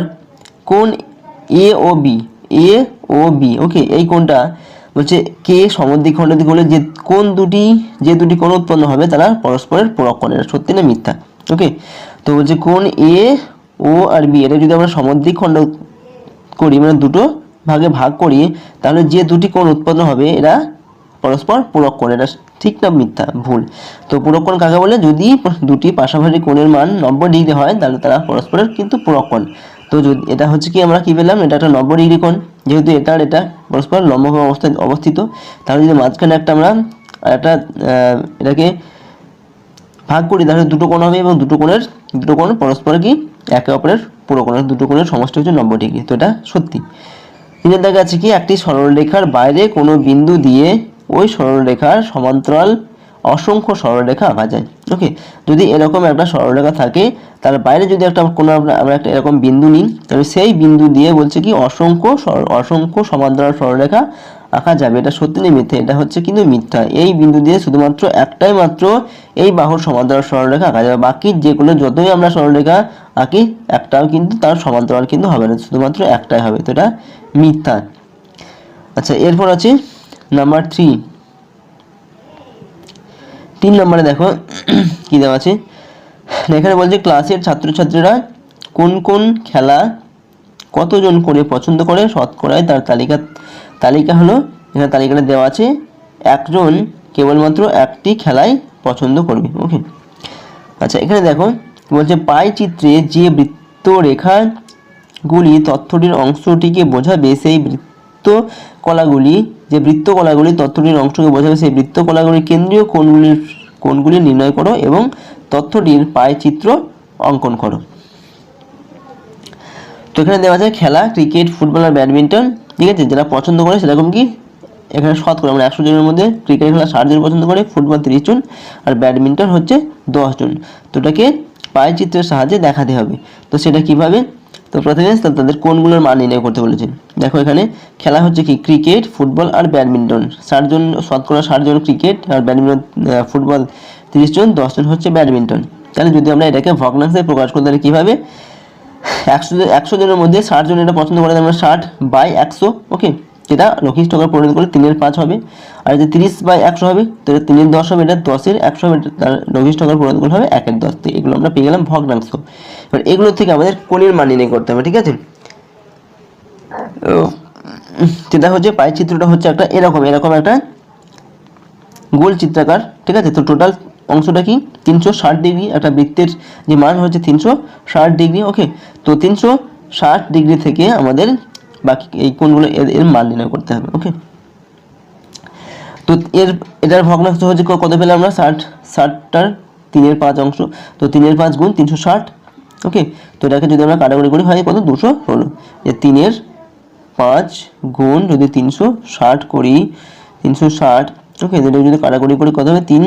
Speaker 1: কোণ এ ও বি, এ ও বি, ওকে, এই কোণটা বলছে কে সমদ্বিখণ্ড দিকে হলে যে কোণ দুটি, যে দুটি কোণ উৎপন্ন হবে তারা পরস্পরের পূরক কোণ, এটা সত্যি না মিথ্যা? ওকে, তো বলছে কোণ এ ও আর বি, এটা যদি আমরা সমদ্বিখণ্ড করি, মানে দুটো ভাগে ভাগ করি, তাহলে যে দুটি কোণ উৎপন্ন হবে এরা পরস্পর পূরক কোণ, এটা ঠিক না মিথ্যা? ভুল। তো পূরক কোণ কাকে বলে? যদি দুটি পাশাপাশি কোণের মান 90 ডিগ্রি হয় তাহলে তারা পরস্পরের কিন্তু পূরক কোণ। তো যদি এটা হচ্ছে কি, আমরা কি পেলাম, এটা একটা 90 ডিগ্রি কোণ, যেহেতু এটা আর এটা পরস্পর লম্বভাবে অবস্থিত, তাহলে যদি মাঝখানে একটা আমরা একটা এটাকে ভাগ করি তাহলে দুটো কোণ হবে, এবং দুটো কোণ পরস্পর কি একে অপরের পূরক কোণ, দুটো কোণের সমষ্টি হচ্ছে 90 ডিগ্রি। তো এটা সত্যি। তিনের দাগে আছে কি, একটি সরলরেখার বাইরে কোনো বিন্দু দিয়ে ওই সরলরেখার সমান্তরাল অসংখ্য সরলরেখা আঁকা যায়। ওকে, যদি এরকম একটা সরলরেখা থাকে, তার বাইরে যদি একটা কোনো আমরা একটা এরকম বিন্দু নিই, তাহলে সেই বিন্দু দিয়ে বলছে কি অসংখ্য সমান্তরাল সরলরেখা আঁকা যাবে। এটা সত্যি না মিথ্যা? এটা হচ্ছে কিন্তু মিথ্যা। এই বিন্দু দিয়ে শুধুমাত্র একটাই মাত্র এই বাহুর সমান্তরাল সরলরেখা আঁকা যাবে, বাকি যেগুলো যতই আমরা সরলরেখা আঁকি একটাও কিন্তু তার সমান্তরাল কিন্তু হবে না, শুধুমাত্র একটাই হবে। তো এটা মিথ্যা। আচ্ছা, এরপর আছে নাম্বার 3। 3 নম্বরে দেখো কি দেওয়া আছে, এখানে বলছে ক্লাসের ছাত্রছাত্রীরা কোন কোন খেলা কতজন করে পছন্দ করে শতকরায় তার তালিকা হলো, এখানে তালিকাটা দেওয়া আছে, একজন কেবলমাত্র একটি খেলাই পছন্দ করবে। ওকে, আচ্ছা, এখানে দেখো বলছে পাই চিত্রে যে বৃত্তরেখাগুলি তথ্যটির অংশটিকে বোঝাবে, সেই বৃত্তকলাগুলি তথ্যটির অংশকে বোঝাবে, সেই বৃত্তকলাগুলির কেন্দ্রীয় কোণগুলি নির্ণয় করো এবং তথ্যটির পাই চিত্র অঙ্কন করো। তো এখানে দেওয়া আছে খেলা ক্রিকেট, ফুটবল আর ব্যাডমিন্টন, ঠিক আছে, যেটা পছন্দ করে সেরকম কি এখানে শতকরা, মানে 100 জনের মধ্যে ক্রিকেট খেলা 60 জন পছন্দ করে, ফুটবল 30 জন আর ব্যাডমিন্টন হচ্ছে 10 জন। তো এটাকে পাই চিত্রের সাহায্যে দেখাতে হবে। তো সেটা কিভাবে? তো প্রথমে তাদের কোনগুলোর মান নির্ণয় করতে বলেছেন। দেখো এখানে খেলা হচ্ছে কি ক্রিকেট, ফুটবল আর ব্যাডমিন্টন, 60 জন, শতকরা 60 জন ক্রিকেট আর ব্যাডমিন্টন ফুটবল 30 জন, 10 জন হচ্ছে ব্যাডমিন্টন। তাহলে যদি আমরা এটাকে ভগ্নাংশে প্রকাশ করতে তাহলে কীভাবে, 100 জনের মধ্যে 60 জন এটা পছন্দ করে, আমরা 60/100। ওকে, যেটা লঘিষ্ঠকার পরিণত করলে 3/5 হবে, আর যদি 30/100 হবে তো এটা 3/10 হবে, এটা 10/100 হবে, তার লঘিষ্ঠকার পরিণত করলে হবে 1/10। তো এগুলো আমরা পেয়ে গেলাম ভগ্নাংশ। এবার এগুলো থেকে আমাদের কোণের মান নির্ণয় করতে হবে, ঠিক আছে। যেটা হচ্ছে পাই চিত্রটা হচ্ছে একটা এরকম একটা গোল চিত্রাকার, ঠিক আছে। তো টোটাল অংশটা কি 360 ডিগ্রি, একটা বৃত্তের যে মান হচ্ছে 360 ডিগ্রি। ওকে, তো 360 ডিগ্রি থেকে আমাদের বাকি এই কোণগুলো এর মান নির্ণয় করতে হবে। ওকে, তো এটার ভগ্নাংশ হচ্ছে কত পেলাম আমরা, 60টার 3/5 অংশ, তো 3/5 গুণ 360। ওকে, তো এটাকে যদি আমরা কাটাকুটি করি হয় কত, 216। যে 3/5 গুণ যদি 360 করি, 360। ওকে, এটা যদি কাটাকুটি করি কত হবে, 3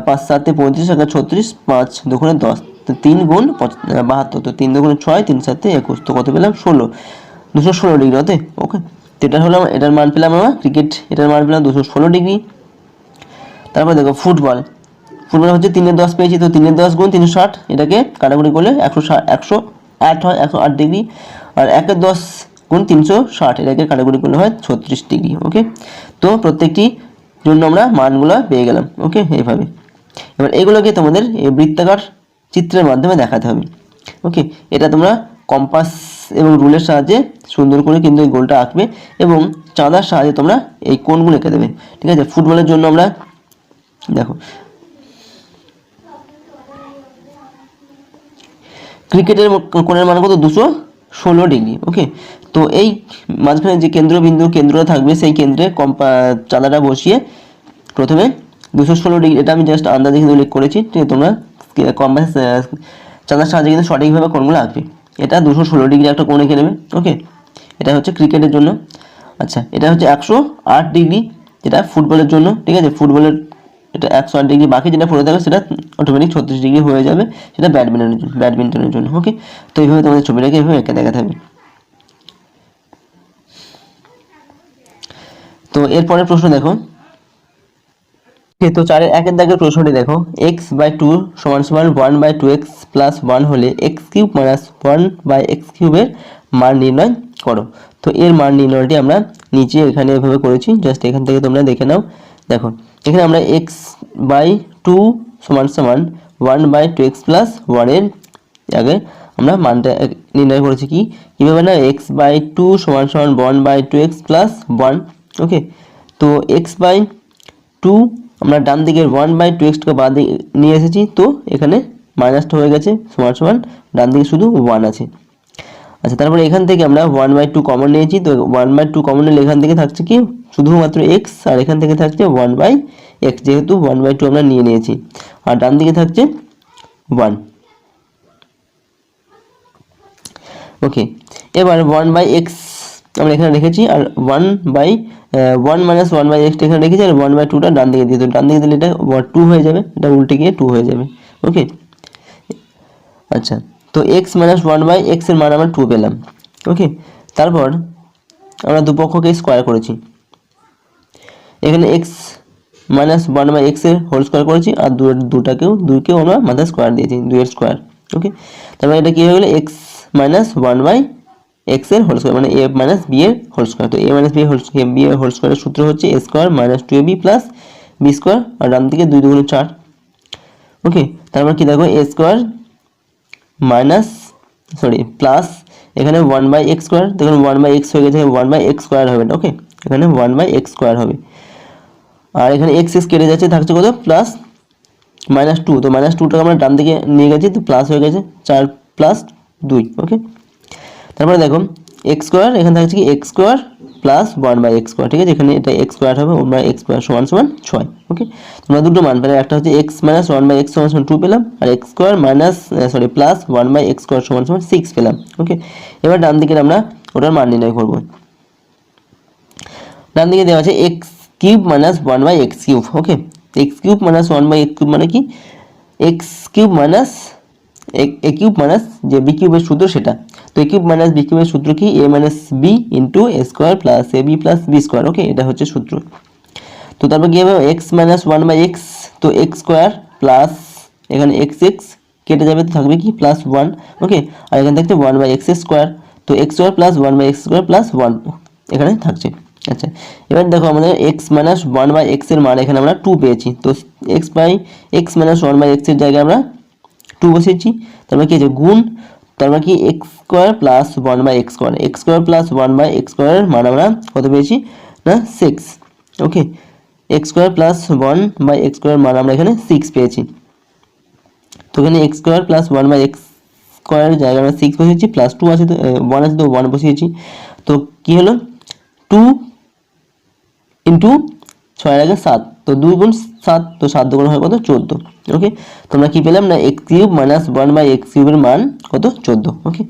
Speaker 1: 5 7 35 36, 5 2 10, তো 3 গুণ 72, তো 3 2 6, 3 7 21, তো কত পেলাম 16, 216 ডিগ্রি হতে। ওকে, তো এটা হলো এটার মান পেলাম আমরা, ক্রিকেট এটার মান পেলাম 216 ডিগ্রি। তারপর দেখো ফুটবল হচ্ছে 3/10 পেয়েছি, তো 3/10 গুণ 360, এটাকে কাটাকুটি করলে 108 হয়, 108 ডিগ্রি। আর 1/10 গুণ 360, এটাকে কাটাকুটি করলে হয় 36 ডিগ্রি। ওকে, তো প্রত্যেকটি জন্য আমরা মানগুলো পেয়ে গেলাম। ওকে, এইভাবে এবার এগুলোকে তোমাদের এই বৃত্তাকার চিত্রের মাধ্যমে দেখাতে হবে। ওকে, এটা তোমরা কম্পাস এবং রুলের সাহায্যে সুন্দর করে কিন্তু এই গোলটা আঁকবে এবং চাঁদার সাহায্যে তোমরা এই কোণগুলো এঁকে দেবে। ঠিক আছে, ফুটবলের জন্য আমরা দেখো ক্রিকেটের কোণের মান কত 216 ডিগ্রি। ওকে, তো এই মাঝখানে যে কেন্দ্রটা থাকবে সেই কেন্দ্রে চাঁদাটা বসিয়ে প্রথমে 216 ডিগ্রি, এটা আমি জাস্ট আন্দাজে কিন্তু উল্লেখ করেছি। ঠিক আছে, তোমরা কম্পাস চাঁদার সাহায্যে কিন্তু সঠিকভাবে কোণগুলো আঁকবে। এটা 216 ডিগ্রি একটা কোণ এঁকে নেবে। ওকে, এটা হচ্ছে ক্রিকেটের জন্য। আচ্ছা, এটা হচ্ছে 108 ডিগ্রি যেটা ফুটবলের জন্য। ঠিক আছে, ফুটবলের এটা 108 ডিগ্রি, বাকি যেটা পড়ে থাকবে সেটা অটোমেটিক 36 ডিগ্রি হয়ে যাবে, সেটা ব্যাডমিন্টনের জন্য। ওকে, তো এইভাবে তোমাদের ছবিটাকে এইভাবে এঁকে দেখাতে হবে। তো এরপরের প্রশ্ন দেখো। তো 4-1 দাগের প্রশ্নটি দেখো, x/2 = 1/2x + 1 হলে x³ - 1/x³ এর মান নির্ণয় করো। তো এর মান নির্ণয়টি আমরা নিচে এখানে এভাবে করেছি, জাস্ট এখান থেকে তোমরা দেখে নাও। দেখো এখানে আমরা x/2 = 1/2x + 1 এর আগে আমরা মানটা নির্ণয় করেছি কিভাবে না, x/2 = 1/2x + 1। ওকে, তো x/2 আমরা ডান দিকের 1/2x কে বাদ নিয়ে এসেছি, তো এখানে মাইনাসটা হয়ে গেছে, সমান ডান দিকে শুধু 1 আছে। আচ্ছা, তারপরে এখান থেকে আমরা 1/2 কমন নিয়েছি, তো 1/2 কমন নিলে এখান থেকে থাকছে কি শুধুমাত্র x, আর এখান থেকে থাকছে 1/x, যেহেতু 1/2 আমরা নিয়ে নিয়েছি, আর ডান দিকে থাকছে 1। ওকে, এবার 1/x আমরা এখানে রেখেছি, আর 1 - 1/x এখানে রেখেছি, আর 1/2টা ডান দিকে দিয়ে, তো ডান দিকে দিলে এটা 2 হয়ে যাবে, এটা উল্টে গিয়ে 2 হয়ে যাবে। ওকে, আচ্ছা, তো x - 1/x এর মান আমরা 2 পেলাম। ওকে, তারপর আমরা দুপক্ষকে স্কোয়ার করেছি, এখানে x - 1/x এর হোল স্কোয়ার করেছি, আর দুইকেও আমরা মাথায় স্কোয়ার দিয়েছি, 2 এর স্কোয়ার। ওকে, তারপর এটা কি হয়ে গেল, x - 1/x এর হোল স্কোয়ার, মানে a - b এর হোল স্কোয়ার। তো a - b এর হোল স্কোয়ারের সূত্র হচ্ছে a² - 2ab + b², আর ডান দিকে 2 × 4। ওকে, তারপর কি দেখো প্লাস এখানে 1/x², দেখুন 1/x হয়ে গেছে, 1/x² হবে না। ওকে, এখানে 1/x² হবে, আর এখানে x কেটে যাচ্ছে, থাকছে কত প্লাস -2, তো -2টাকে আমরা ডান দিকে নিয়ে গেছি, তো প্লাস হয়ে গেছে 4 + 2। ওকে, তারপরে দেখো x² এখানে থাকছে কি x² + 1/x²। ঠিক আছে, এখানে এটা x² হবে, 1/x² = 6। ওকে, তোমরা দুটো মান পেলে, একটা হচ্ছে x - 1/x = 2 পেলাম, আর x² প্লাস 1/x² = 6 পেলাম। ওকে, এবার ডান দিকে আমরা ওটার মান নির্ণয় করব। ডান দিকে দেওয়া আছে x³ - 1/x³। ওকে, x³ - 1/x³ মানে কি, x³ a³ যে b³ এর সূত্র সেটা, তো a³ - b³ এর সূত্র কি, a - b * a² + ab + b²। ওকে, এটা হচ্ছে সূত্র। তো তারপর কি হবে, x - 1/x, তো x² প্লাস এখানে x কেটে যাবে, তো থাকবে কি +1। ওকে, আর এখানে থাকছে 1/x², তো x² + 1/x² + 1 এখানে থাকছে। আচ্ছা, এবার দেখো আমাদের x - 1/x এর মান এখানে আমরা 2 পেয়েছি, তো x - 1/x এর জায়গায় আমরা 2 বসিয়েছি, তারপর কি আছে গুণ, তারপর কি x² + 1/x², x² + 1/x² এর মান আমরা কত পেয়েছি না 6। ওকে, x² + 1/x² এর মান আমরা এখানে 6 পেয়েছি, তো এখানে x² + 1/x² এর জায়গায় আমরা 6 বসিয়েছি, প্লাস 2 আছে, তো 1 আছে, তো 1 বসিয়েছি, তো কি হলো 2 * 6 এর আগে 7, তো 2 × 7, তো 7 × 2 হয় কত 14। ওকে, তোমরা কি পেলাম না x³ - 1/x³ এর মান কত 14। ওকে,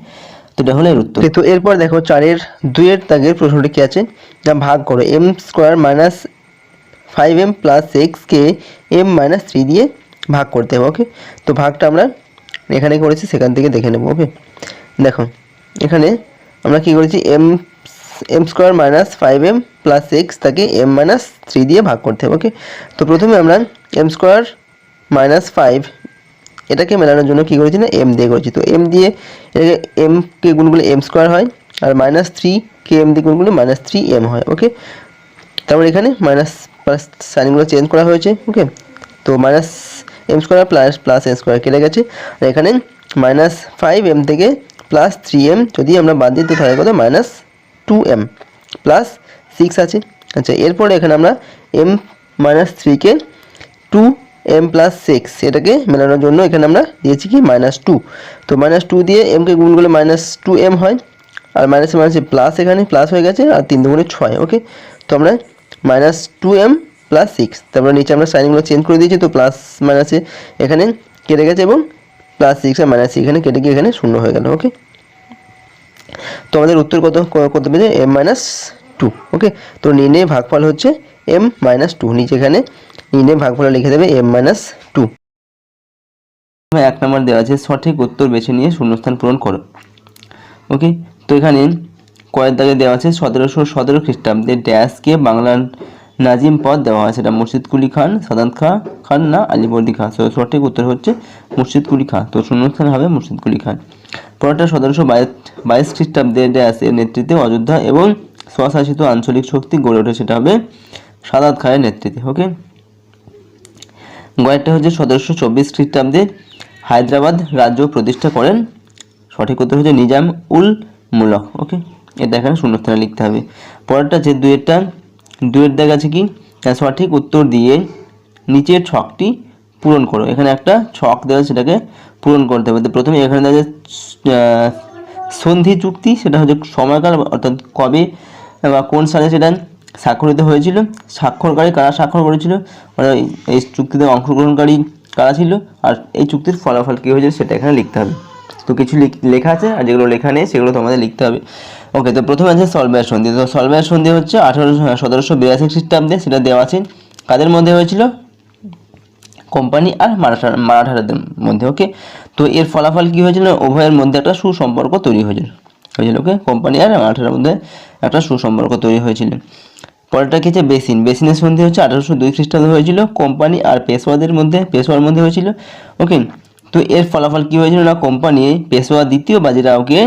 Speaker 1: তো এটা হলো এর উত্তর। তো এরপর দেখো 4-2 এর দাগের প্রশ্নটি কি আছে, যা ভাগ করো m² - 5m + x কে m - 3 দিয়ে ভাগ করতে হবে। ওকে, তো ভাগটা আমরা এখানে করেছি, সেখান থেকে দেখে নেব। ওকে, দেখো এখানে আমরা কি করেছি, m² - 5m + x তাকে m - 3 দিয়ে ভাগ করতে হবে। ওকে, তো প্রথমে আমরা m² - 5 এটাকে মেলানোর জন্য কি করেছি না m দিয়ে করেছি, তো m দিয়ে এটাকে m কে গুণ করলে m² হয়, আর -3 কে m দিয়ে গুণ করলে -3m হয়। ওকে, তারপর এখানে সাইনগুলো চেঞ্জ করা হয়েছে। ওকে, তো minus M square plus M square কেটে গেছে, আর এখানে -5m থেকে +3m যদি আমরা বাদ দিই তো থাকে কত -2m +6 আছে। আচ্ছা, এরপরে এখানে আমরা m-3কে 2m + 6 এটাকে মেলানোর জন্য এখানে আমরা দিয়েছি কি -2, তো -2 দিয়ে m-কে গুণ করলে -2m হয়, আর মাইনাসে মাইনাসে প্লাস, এখানে প্লাস হয়ে গেছে, আর 3 দুগুণে 6। ওকে, তো আমরা -2m + 6, তারপরে নিচে আমরা সাইনগুলো চেঞ্জ করে দিয়েছি, তো প্লাস মাইনাসে এখানে কেটে গেছে এবং +6 আর -6 এখানে কেটে গিয়ে এখানে 0 হয়ে গেল। ওকে, তো আমাদের উত্তর কত পেয়েছে m-2। ওকে, তো নির্ণয় ভাগফল হচ্ছে m-2, নিচে এখানে নির্ণয় ভাগফল লিখে দেবে m-2। 1 নম্বর দেওয়া আছে সঠিক উত্তর বেছে নিয়ে শূন্যস্থান পূরণ করো। ওকে, তো এখানে কয়ের দাগে দেওয়া আছে 1717 খ্রিস্টাব্দে ড্যাশকে বাংলার নাজিম পদ দেওয়া হয়, সেটা মুর্শিদ কুলি খান, সাদাত খান না আলীবর্দী খান। সঠিক উত্তর হচ্ছে মুর্শিদ কুলি খান, তো শূন্যস্থান হবে মুর্শিদ কুলি খান। পরেরটা 1722 খ্রিস্টাব্দে ড্যাশের নেতৃত্বে অযোধ্যা এবং স্বশাসিত আঞ্চলিক শক্তি গড়ে ওঠে, সেটা হবে সাদাত খানের নেতৃত্বে। ওকে, গয়েরটা হচ্ছে 1724 খ্রিস্টাব্দে হায়দ্রাবাদ রাজ্য প্রতিষ্ঠা করেন, সঠিক উত্তর হচ্ছে নিজাম উল মুলক। ওকে, এটা এখানে শূন্যস্থানে লিখতে হবে। পরেরটা যে দুয়ের দাগ আছে কি, সঠিক উত্তর দিয়ে নিচের ছকটি পূরণ করো। এখানে একটা ছক দেওয়া, সেটাকে পূরণ করতে হবে। তো প্রথমে এখানে দেওয়া সন্ধি চুক্তি, সেটা হচ্ছে সময়কাল, অর্থাৎ কবে বা কোন সালে সেটা স্বাক্ষরিত হয়েছিল, স্বাক্ষরকারী কারা স্বাক্ষর করেছিল, মানে এই চুক্তিতে অংশগ্রহণকারী কারা ছিল, আর এই চুক্তির ফলাফল কী হয়েছিল সেটা এখানে লিখতে হবে। তো কিছু লেখা আছে, আর যেগুলো লেখা নেই সেগুলো তোমাদের লিখতে হবে। ওকে, তো প্রথমে আছে সলভ্যার সন্ধি। তো সলভ্যার সন্ধি হচ্ছে 1782 খ্রিস্টাব্দে, সেটা দেওয়া আছে কাদের মধ্যে হয়েছিল, কোম্পানি আর মারাঠাদের মধ্যে। ওকে, তো এর ফলাফল কী হয়েছিল, উভয়ের মধ্যে একটা সুসম্পর্ক তৈরি হয়েছিল। ওকে, কোম্পানি আর মারাঠাদের মধ্যে একটা সুসম্পর্ক তৈরি হয়েছিল। পরেরটা কি হচ্ছে বেসিনের সন্ধি হচ্ছে 1802 খ্রিস্টাব্দে হয়েছিল, কোম্পানি আর পেশোয়ার মধ্যে হয়েছিল। ওকে, তো এর ফলাফল কি হয়েছিল না, কোম্পানি পেশোয়া দ্বিতীয় বাজিরাওকে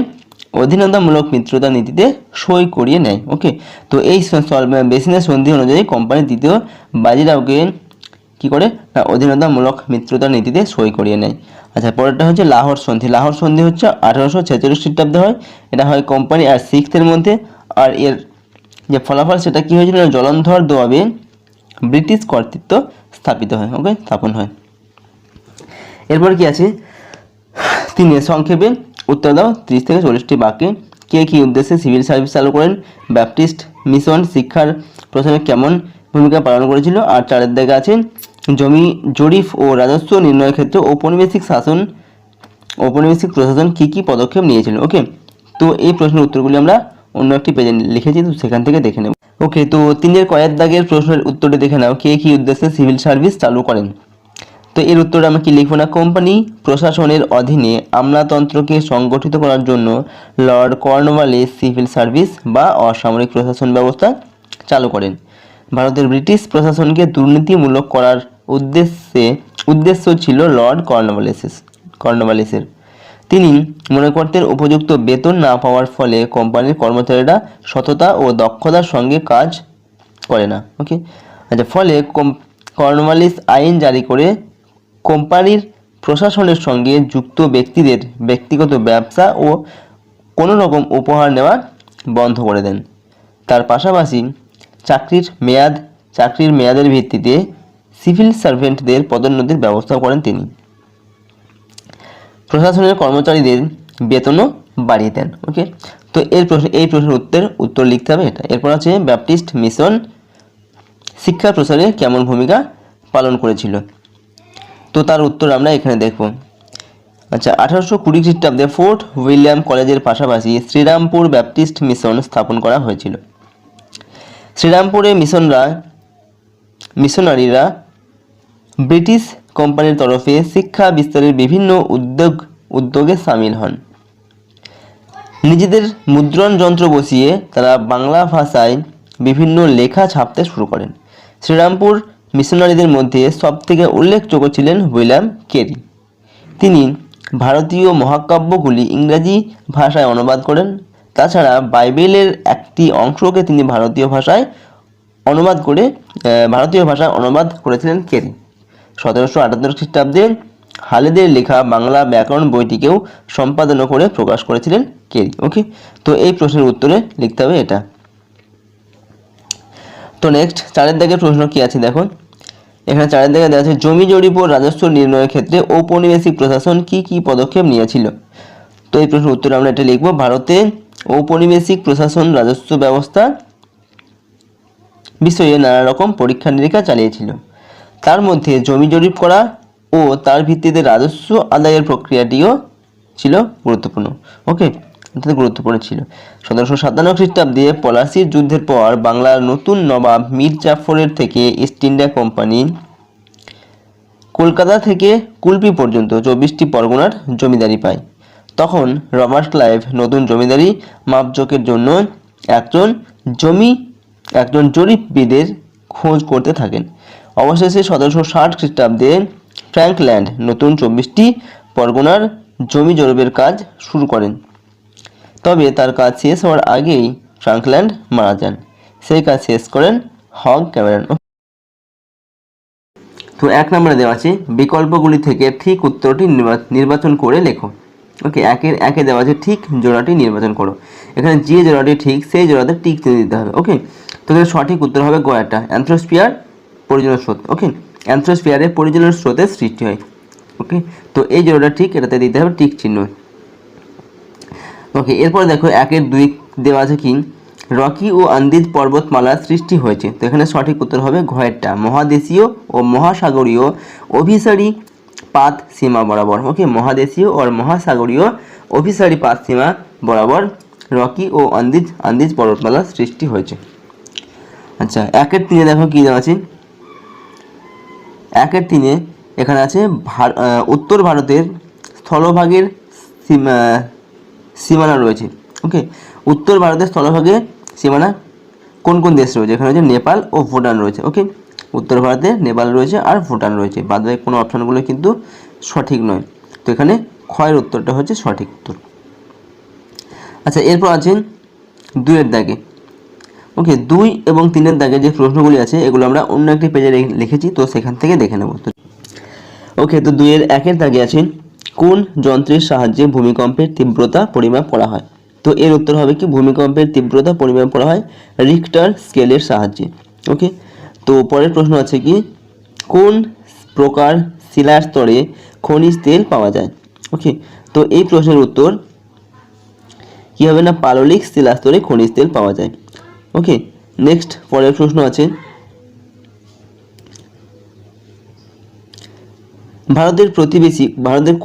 Speaker 1: অধীনতামূলক মিত্রতা নীতিতে সই করিয়ে নেয়। ওকে, তো এই বেসিনের সন্ধি অনুযায়ী কোম্পানি দ্বিতীয় বাজিরাওকে কি করে না অধীনতামূলক মিত্রতা নীতিতে সই করিয়ে নেয়। আচ্ছা, পরেরটা হচ্ছে লাহোর সন্ধি হচ্ছে 1846 খ্রিস্টাব্দে হয়, এটা হয় কোম্পানি আর শিখদের মধ্যে, আর এর যে ফলাফল সেটা কি হয়েছিল, জলন্ধর দোয়াবে ব্রিটিশ কর্তৃত্ব স্থাপিত হয়। ওকে, স্থাপন হয়। এরপর কি আছে, সংক্ষেপে উত্তর দাও 30 থেকে 40টি বাক্যে। কে কি উদ্দেশ্যে সিভিল সার্ভিস চালু করেন, ব্যাপটিস্ট মিশন শিক্ষার প্রথমে কেমন ভূমিকা পালন করেছিল, আর 4 দিকে আছে জমি জরিপ ও রাজস্ব নির্ণয়ের ক্ষেত্রে ঔপনিবেশিক প্রশাসন কি কি পদক্ষেপ নিয়েছিল। ওকে, তো এই প্রশ্নের উত্তরগুলি আমরা অন্য একটি পেজে লিখেছি, তো সেখান থেকে দেখে নেব। ওকে, তো 3 কয়ের দাগের প্রশ্নের উত্তরটি দেখে নাও, কে কি উদ্দেশ্যে সিভিল সার্ভিস চালু করেন। তো এর উত্তরে আমরা কি লিখবো না, কোম্পানি প্রশাসনের অধীনে আমলাতন্ত্রকে সংগঠিত করার জন্য লর্ড কর্নওয়ালিস সিভিল সার্ভিস বা অসামরিক প্রশাসন ব্যবস্থা চালু করেন। ভারতের ব্রিটিশ প্রশাসনকে দুর্নীতিমূলক করার উদ্দেশ্য ছিল লর্ড কর্নওয়ালিসের। তিনি মনে করতেন উপযুক্ত বেতন না পাওয়ার ফলে কোম্পানির কর্মচারীরা সততা ও দক্ষতার সঙ্গে কাজ করে না। ওকে, আচ্ছা, ফলে কর্নওয়ালিস আইন জারি করে কোম্পানির প্রশাসনের সঙ্গে যুক্ত ব্যক্তিদের ব্যক্তিগত ব্যবসা ও কোনো রকম উপহার নেওয়া বন্ধ করে দেন। তার পাশাপাশি চাকরির মেয়াদের ভিত্তিতে সিভিল সার্ভেন্টদের পদোন্নতির ব্যবস্থা করেন তিনি। প্রশাসনের কর্মচারীদের বেতনও বাড়িয়ে দেন। ওকে, তো এই প্রশ্নের উত্তর লিখতে হবে এটা। এরপর আছে ব্যাপটিস্ট মিশন শিক্ষা প্রসারে কেমন ভূমিকা পালন করেছিল, তো তার উত্তর আমরা এখানে দেখব। আচ্ছা, 1820 খ্রিস্টাব্দে ফোর্ট উইলিয়াম কলেজের পাশাপাশি শ্রীরামপুর ব্যাপটিস্ট মিশন স্থাপন করা হয়েছিল। শ্রীরামপুরে মিশনারিরা ব্রিটিশ কোম্পানির তরফে শিক্ষা বিস্তারের বিভিন্ন উদ্যোগে সামিল হন। নিজেদের মুদ্রণ যন্ত্র বসিয়ে তারা বাংলা ভাষায় বিভিন্ন লেখা ছাপতে শুরু করেন। শ্রীরামপুর মিশনারিদের মধ্যে সবথেকে উল্লেখযোগ্য ছিলেন উইলিয়াম কেরি। তিনি ভারতীয় মহাকাব্যগুলি ইংরেজি ভাষায় অনুবাদ করেন। তাছাড়া বাইবেলের একটি অংশকে তিনি ভারতীয় ভাষায় অনুবাদ করে ভারতীয় ভাষায় অনুবাদ করেছিলেন কে? 1778 খ্রিস্টাব্দে হালেদের লেখা বাংলা ব্যাকরণ বইটিকেও সম্পাদনা করে প্রকাশ করেছিলেন কে? ওকে, তো এই প্রশ্নের উত্তরে লিখতে হবে এটা। তো নেক্সট 4 দাগের প্রশ্ন কি আছে দেখো, এখানে 4 দাগে দেওয়া আছে জমি জরিপ ও রাজস্ব নির্ণয়ের ক্ষেত্রে ঔপনিবেশিক প্রশাসন কি কি পদক্ষেপ নিয়েছিল? তো এই প্রশ্নের উত্তরে আমরা এটা লিখব, ভারতে ঔপনিবেশিক প্রশাসন রাজস্ব ব্যবস্থা বিষয়ে নানা রকম পরীক্ষা নিরীক্ষা চালিয়েছিল। তার মধ্যে জমি জরিপ করা ও তার ভিত্তিতে রাজস্ব আদায়ের প্রক্রিয়াটিও ছিল গুরুত্বপূর্ণ। ওকে, গুরুত্বপূর্ণ ছিল। 1757 খ্রিস্টাব্দে পলাশির যুদ্ধের পর বাংলার নতুন নবাব মীর জাফরের থেকে ইস্ট ইন্ডিয়া কোম্পানি কলকাতা থেকে কুলপি পর্যন্ত 24টি পরগনার জমিদারি পায়। তখন রবার্ট ক্লাইভ নতুন জমিদারি মাপজোকের জন্য একজন জরিপবিদের খোঁজ করতে থাকেন। অবশেষে 1760 খ্রিস্টাব্দে ফ্র্যাঙ্কল্যান্ড নতুন 24টি পরগনার জমি জরিপের কাজ শুরু করেন। তবে তার কাজ শেষ হওয়ার আগেই ফ্র্যাঙ্কল্যান্ড মারা যান। সেই কাজ শেষ করেন হগ ক্যামেরন। তো 1 নম্বরে দেওয়া আছে বিকল্পগুলি থেকে ঠিক উত্তরটি নির্বাচন করে লেখো। ওকে, একে দেওয়া আছে ঠিক জোড়াটি নির্বাচন করো। এখানে যে জোড়াটি ঠিক সেই জোড়াতে টিক চিহ্ন দিতে হবে। ওকে, তো এখানে সঠিক উত্তর হবে গয়াটা, অ্যানথ্রোস্ফিয়ার পরিজনের স্রোত। ওকে, অ্যানথ্রোস্ফিয়ারের পরিজনের স্রোতের সৃষ্টি হয়। ওকে, তো এই জোড়াটা ঠিক, এটাতে দিতে হবে টিক চিহ্ন। ওকে, এরপর দেখো 1-2 দেওয়া আছে কি রকি ও আন্দিজ পর্বতমালার সৃষ্টি হয়েছে। তো এখানে সঠিক উত্তর হবে ঘয়েরটা, মহাদেশীয় ও মহাসাগরীয় অভিসারী পাত সীমা বরাবর। ওকে, মহাদেশীয় ও মহাসাগরীয় অভিসারী পাত সীমা বরাবর রকি ও আন্দিজ পর্বতমালার সৃষ্টি হয়েছে। আচ্ছা, 1-3 দেখো কি দেওয়া আছে। 1-3 এখানে আছে উত্তর ভারতের স্থলভাগের সীমানা রয়েছে। ওকে, উত্তর ভারতের স্থলভাগে সীমানা কোন কোন দেশ রয়েছে? এখানে হচ্ছে নেপাল ও ভুটান রয়েছে। ওকে, উত্তর ভারতে নেপাল রয়েছে আর ভুটান রয়েছে, বাদবাকি কোনো অপশনগুলো কিন্তু সঠিক নয়। তো এখানে ক্ষয়ের উত্তরটা হচ্ছে সঠিক উত্তর। আচ্ছা, এরপর আছে 2 দাগে। ওকে, 2 এবং 3 দাগে যে প্রশ্নগুলি আছে এগুলো আমরা অন্য একটি পেজে লিখেছি, তো সেখান থেকে দেখে নেব। ওকে, তো 2-1 দাগে আছে কোন যন্ত্রের সাহায্যে ভূমিকম্পের তীব্রতা পরিমাপ করা হয়? তো এর উত্তর হবে কি ভূমিকম্পের তীব্রতা পরিমাপ করা হয় রিক্টার স্কেলের সাহায্যে। ওকে, তো পরের প্রশ্ন আছে কি কোন প্রকার শিলার স্তরে খনিজ তেল পাওয়া যায়? ওকে, তো এই প্রশ্নের উত্তর কি হবে না পাললিক শিলার স্তরে খনিজ তেল পাওয়া যায়। ওকে, নেক্সট পরের প্রশ্ন আছে ভারতের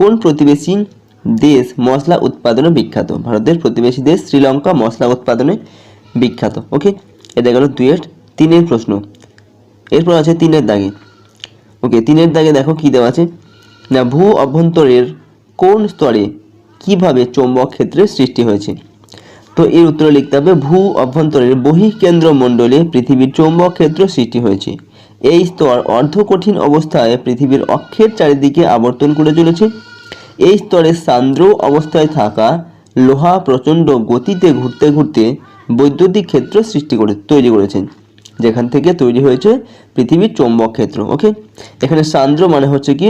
Speaker 1: কোন প্রতিবেশী দেশ মশলা উৎপাদনে বিখ্যাত? ভারতের প্রতিবেশী দেশ শ্রীলঙ্কা মশলা উৎপাদনে বিখ্যাত। ওকে, এটা গেল 2-3 প্রশ্ন। এরপর আছে 3 দাগে। ওকে, 3 দাগে দেখো কি দেওয়া আছে না ভূ অভ্যন্তরের কোন স্তরে কিভাবে চৌম্বক ক্ষেত্রের সৃষ্টি হয়েছে? তো এর উত্তরে লিখতে হবে ভূ অভ্যন্তরের বহিঃকেন্দ্র মণ্ডলে পৃথিবীর চৌম্বক ক্ষেত্র সৃষ্টি হয়েছে। এই স্তর অর্ধকঠিন অবস্থায় পৃথিবীর অক্ষের চারিদিকে আবর্তন করে চলেছে। এই স্তরে সান্দ্র অবস্থায় থাকা লোহা প্রচণ্ড গতিতে ঘুরতে ঘুরতে বৈদ্যুতিক ক্ষেত্র তৈরি করেছেন, যেখান থেকে তৈরি হয়েছে পৃথিবীর চৌম্বক ক্ষেত্র। ওকে, এখানে সান্দ্র মানে হচ্ছে কি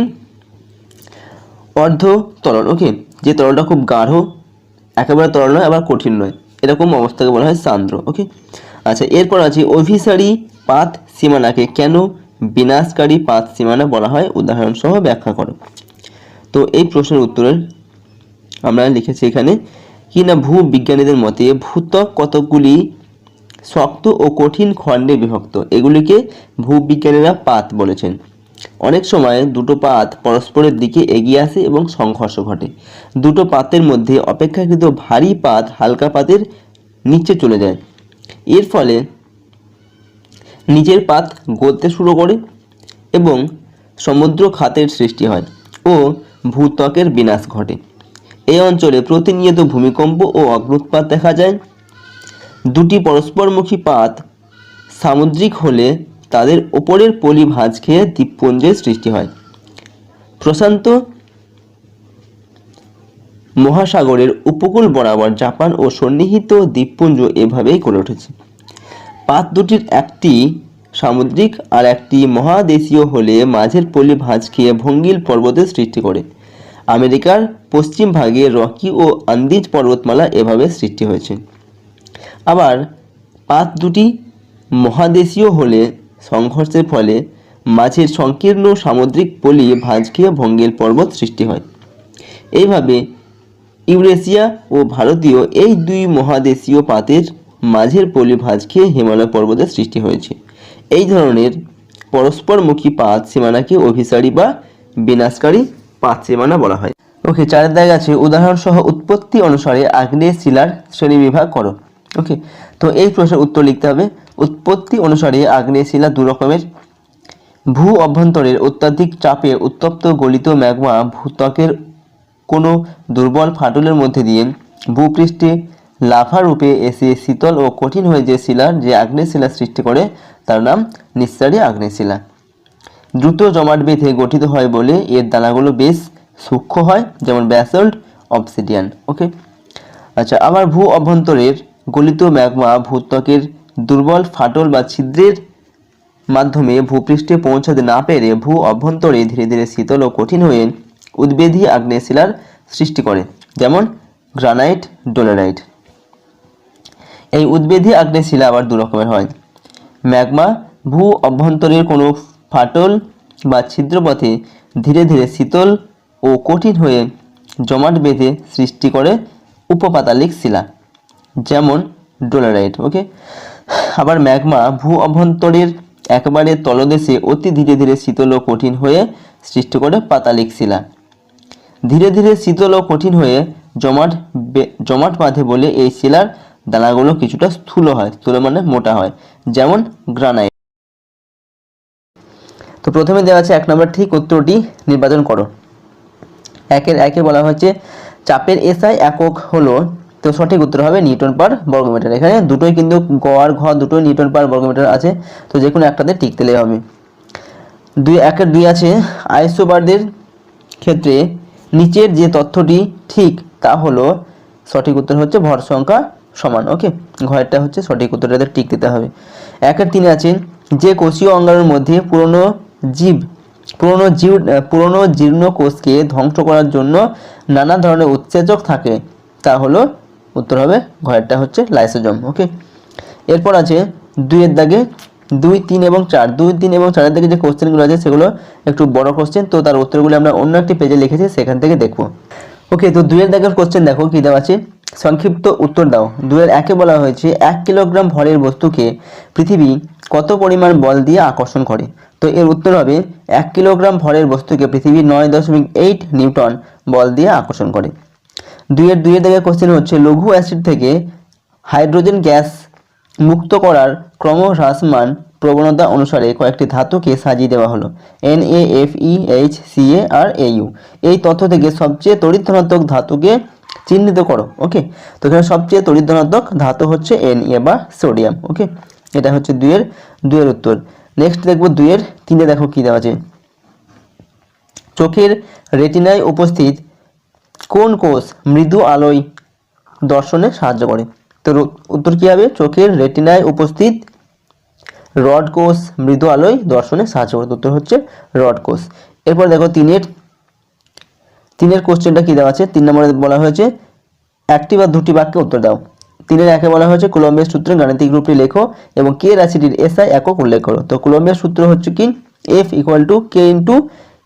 Speaker 1: অর্ধ তরল। ওকে, যে তরলটা খুব গাঢ়, একেবারে তরল নয় আবার কঠিন নয়, এরকম অবস্থাকে বলা হয় সান্দ্র। ওকে, আচ্ছা, এরপর আছে অভিসারী পাত সীমানাকে কেন বিনাশকারী পাত সীমানা বলা হয়? উদাহরণ সহ ব্যাখ্যা করো। তো এই প্রশ্নের উত্তরে আমরা লিখেছি এখানে কি না ভূবিজ্ঞানীদের মতে ভূত্বক কতকগুলি শক্ত ও কঠিন খণ্ডে বিভক্ত, এগুলিকে ভূবিজ্ঞানীরা পাত বলেছেন। অনেক সময় দুটো পাত পরস্পরের দিকে এগিয়ে আসে এবং সংঘর্ষ ঘটে। দুটো পাতের মধ্যে অপেক্ষাকৃত ভারী পাত হালকা পাতের নিচে চলে যায়। এর ফলে নিচের পাত গলতে শুরু করে এবং সমুদ্র খাতের সৃষ্টি হয় ও ভূত্বকের বিনাশ ঘটে। এই অঞ্চলে প্রতিনিয়ত ভূমিকম্প ও অগ্ন্যুৎপাত দেখা যায়। দুটি পরস্পরমুখী পাত সামুদ্রিক হলে তাদের ওপরের পলি ভাঁজ খেয়ে দ্বীপপুঞ্জের সৃষ্টি হয়। প্রশান্ত মহাসাগরের উপকূল বরাবর জাপান ও সন্নিহিত দ্বীপপুঞ্জ এভাবেই গড়ে উঠেছে। পাত দুটির একটি সামুদ্রিক আর একটি মহাদেশীয় হলে মাঝের পলি ভাঁজ খেয়ে ভঙ্গিল পর্বতের সৃষ্টি করে। আমেরিকার পশ্চিম ভাগে রকি ও আন্দিজ পর্বতমালা এভাবে সৃষ্টি হয়েছে। আবার পাত দুটি মহাদেশীয় হলে সংঘর্ষের ফলে মাঝের সংকীর্ণ সামুদ্রিক পলি ভাঁজ খেয়ে ভঙ্গিল পর্বত সৃষ্টি হয়। এইভাবে ইউরেশিয়া ও ভারতীয় এই দুই মহাদেশীয় পাতের মাঝের পলি ভাঁজ খেয়ে হিমালয় পর্বতের সৃষ্টি হয়েছে। এই ধরনের পরস্পরমুখী পাত সীমানাকে অভিসারী বা বিনাশকারী পাত সীমানা বলা হয়। ওকে, 4 দাগ আছে উদাহরণসহ উৎপত্তি অনুসারে আগ্নেয় শিলার শ্রেণীবিভাগ করো। ওকে, তো এই প্রশ্নের উত্তর লিখতে হবে। উৎপত্তি অনুসারে আগ্নেয় শিলা দু রকমের। ভূ অভ্যন্তরের অত্যাধিক চাপে উত্তপ্ত গলিত ম্যাগমা ভূত্বকের কোনো দুর্বল ফাটলের মধ্যে দিয়ে ভূপৃষ্ঠে লাভা রূপে এসে শীতল ও কঠিন হয়ে যে শিলার যে আগ্নেয় শিলা সৃষ্টি করে তার নাম নিঃসারী আগ্নেয় শিলা। দ্রুত জমাট বেঁধে গঠিত হয় বলে এর দানাগুলো বেশ সূক্ষ্ম হয়, যেমন ব্যাসল্ট, অবসিডিয়ান। ওকে, আচ্ছা, আবার ভূ অভ্যন্তরের গলিত ম্যাগমা ভূত্বকের দুর্বল ফাটল বা ছিদ্রের মাধ্যমে ভূপৃষ্ঠে পৌঁছাতে না পেরে ভূ অভ্যন্তরে ধীরে ধীরে শীতল ও কঠিন হয়ে উদ্বেধী আগ্নেয় শিলার সৃষ্টি করে, যেমন গ্রানাইট, ডোলেরাইট। এই উদ্বেধী আগ্নেয় শিলা আবার দু রকমের হয়। ম্যাগমা ভূ অভ্যন্তরের কোনো ফাটল বা ছিদ্রপথে ধীরে ধীরে শীতল ও কঠিন হয়ে জমাট বেঁধে সৃষ্টি করে উপপাতালিক শিলা, যেমন ডোলেরাইট। ওকে, আবার ম্যাগমা ভূ অভ্যন্তরের একেবারে তলদেশে অতি ধীরে ধীরে শীতল ও কঠিন হয়ে সৃষ্টি করে পাতালিক শিলা। ধীরে ধীরে শীতল ও কঠিন হয়ে জমাট বাঁধে বলে এই শিলার দানাগুলো কিছুটা স্থূল হয়, স্থূল মানে মোটা হয়, যেমন গ্রানাইট। তো প্রথমে দেওয়া আছে 1 নম্বর ঠিক উত্তরটি নির্বাচন করো। একে বলা হচ্ছে চাপের এসআই একক হলো, তো সঠিক উত্তর হবে নিউটন পার বর্গমিটার। এখানে দুটোই কিন্তু গ আর ঘ দুটোই নিউটন পার বর্গমিটার আছে, তো যে কোনো একটাতে টিক দিলেই হবে। 2 আছে আইসোবারদের ক্ষেত্রে নিচের যে তথ্যটি ঠিক তা হলো, সঠিক উত্তর হচ্ছে ভর সংখ্যা সমান। ওকে, ঘরটা হচ্ছে সঠিক উত্তরটাতে টিক দিতে হবে। 1-3 আছে যে কোষীয় অঙ্গাণুর মধ্যে পুরনো জীর্ণ কোষকে ধ্বংস করার জন্য নানা ধরনের উৎসেচক থাকে, তা হলো উত্তর হবে ঘরটা হচ্ছে লাইসোজোম। ওকে, এরপর আছে 2 দাগে 2, 3 এবং 4। 2, 3 এবং 4 দাগে যে কোশ্চেনগুলো আছে সেগুলো একটু বড় কোশ্চেন, তো তার উত্তরগুলো আমরা অন্য একটি পেজে লিখেছি, সেখান থেকে দেখব। ওকে, তো 2 দাগের কোশ্চেন দেখো কি দেওয়া আছে, সংক্ষিপ্ত উত্তর দাও। 2-1 বলা হয়েছে 1 কিলোগ্রাম ভরের বস্তুকে পৃথিবী কত পরিমাণ বল দিয়ে আকর্ষণ করে। তো এর উত্তর হবে 1 কিলোগ্রাম ভরের বস্তুকে পৃথিবী 9.8 নিউটন বল দিয়ে আকর্ষণ করে। 2 দাগের কোশ্চেন হচ্ছে লঘু অ্যাসিড থেকে হাইড্রোজেন গ্যাস মুক্ত করার ক্রমহ্রাসমান প্রবণতা অনুসারে কয়েকটি ধাতুকে সাজিয়ে দেওয়া হলো, NaFeHCa আর Au। এই তথ্য থেকে সবচেয়ে তড়িৎ ধনাত্মক ধাতুকে চিহ্নিত করো। ওকে, তো এখানে সবচেয়ে তড়িৎ ধনাত্মক ধাতু হচ্ছে Na বা সোডিয়াম। ওকে, এটা হচ্ছে 2 এর উত্তর। নেক্সট দেখবো 2-3 দেখো কি দেওয়া আছে, চোখের রেটিনায় উপস্থিত কোন কোষ মৃদু আলোয় দর্শনে সাহায্য করে। তো উত্তর কি হবে, চোখের রেটিনায় উপস্থিত রড কোষ মৃদু আলোয় দর্শনে সাহায্য করে, উত্তর হচ্ছে রড কোষ। এরপর দেখো 3-এর কোশ্চেনটা কি দেওয়া আছে। 3 নম্বরে বলা হয়েছে 1টি বা 2টি বাক্যে উত্তর দাও। 3-1 বলা হয়েছে কুলম্বের সূত্রের গাণিতিক রূপটি লেখো এবং কে রাশিটির এসআই একক উল্লেখ করো। তো কুলম্বের সূত্র হচ্ছে কি, F = K ×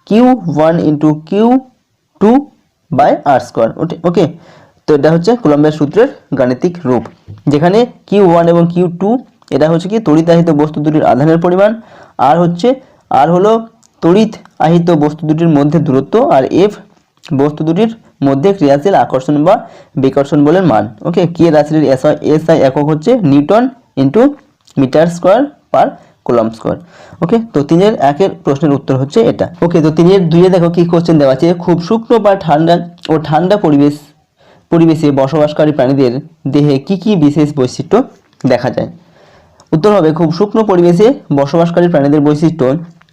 Speaker 1: Q1 × Q2 / R²। ওকে, তো এটা হচ্ছে কুলম্বের সূত্রের গাণিতিক রূপ, যেখানে Q1 এবং Q2 এটা হচ্ছে কি তড়িৎ আহিত বস্তু দুটির আধানের পরিমাণ, আর হলো তড়িৎ আহিত বস্তু দুটির মধ্যে দূরত্ব, আর F বস্তু দুটির মধ্যে ক্রিয়াশীল আকর্ষণ বা বিকর্ষণ বলের মান। ওকে, কে রাশিটির এসআই একক হচ্ছে নিউটন × মিটার² / কুলম্ব²। ওকে, তো 3-1 প্রশ্নের উত্তর হচ্ছে এটা। ওকে, তো 3-2 দেখো কি কোশ্চেন দেওয়া আছে, খুব শুকনো বা ঠান্ডা পরিবেশে বসবাসকারী প্রাণীদের দেহে কি কি বিশেষ বৈশিষ্ট্য দেখা যায়। উত্তর হবে খুব শুকনো পরিবেশে বসবাসকারী প্রাণীদের বৈশিষ্ট্য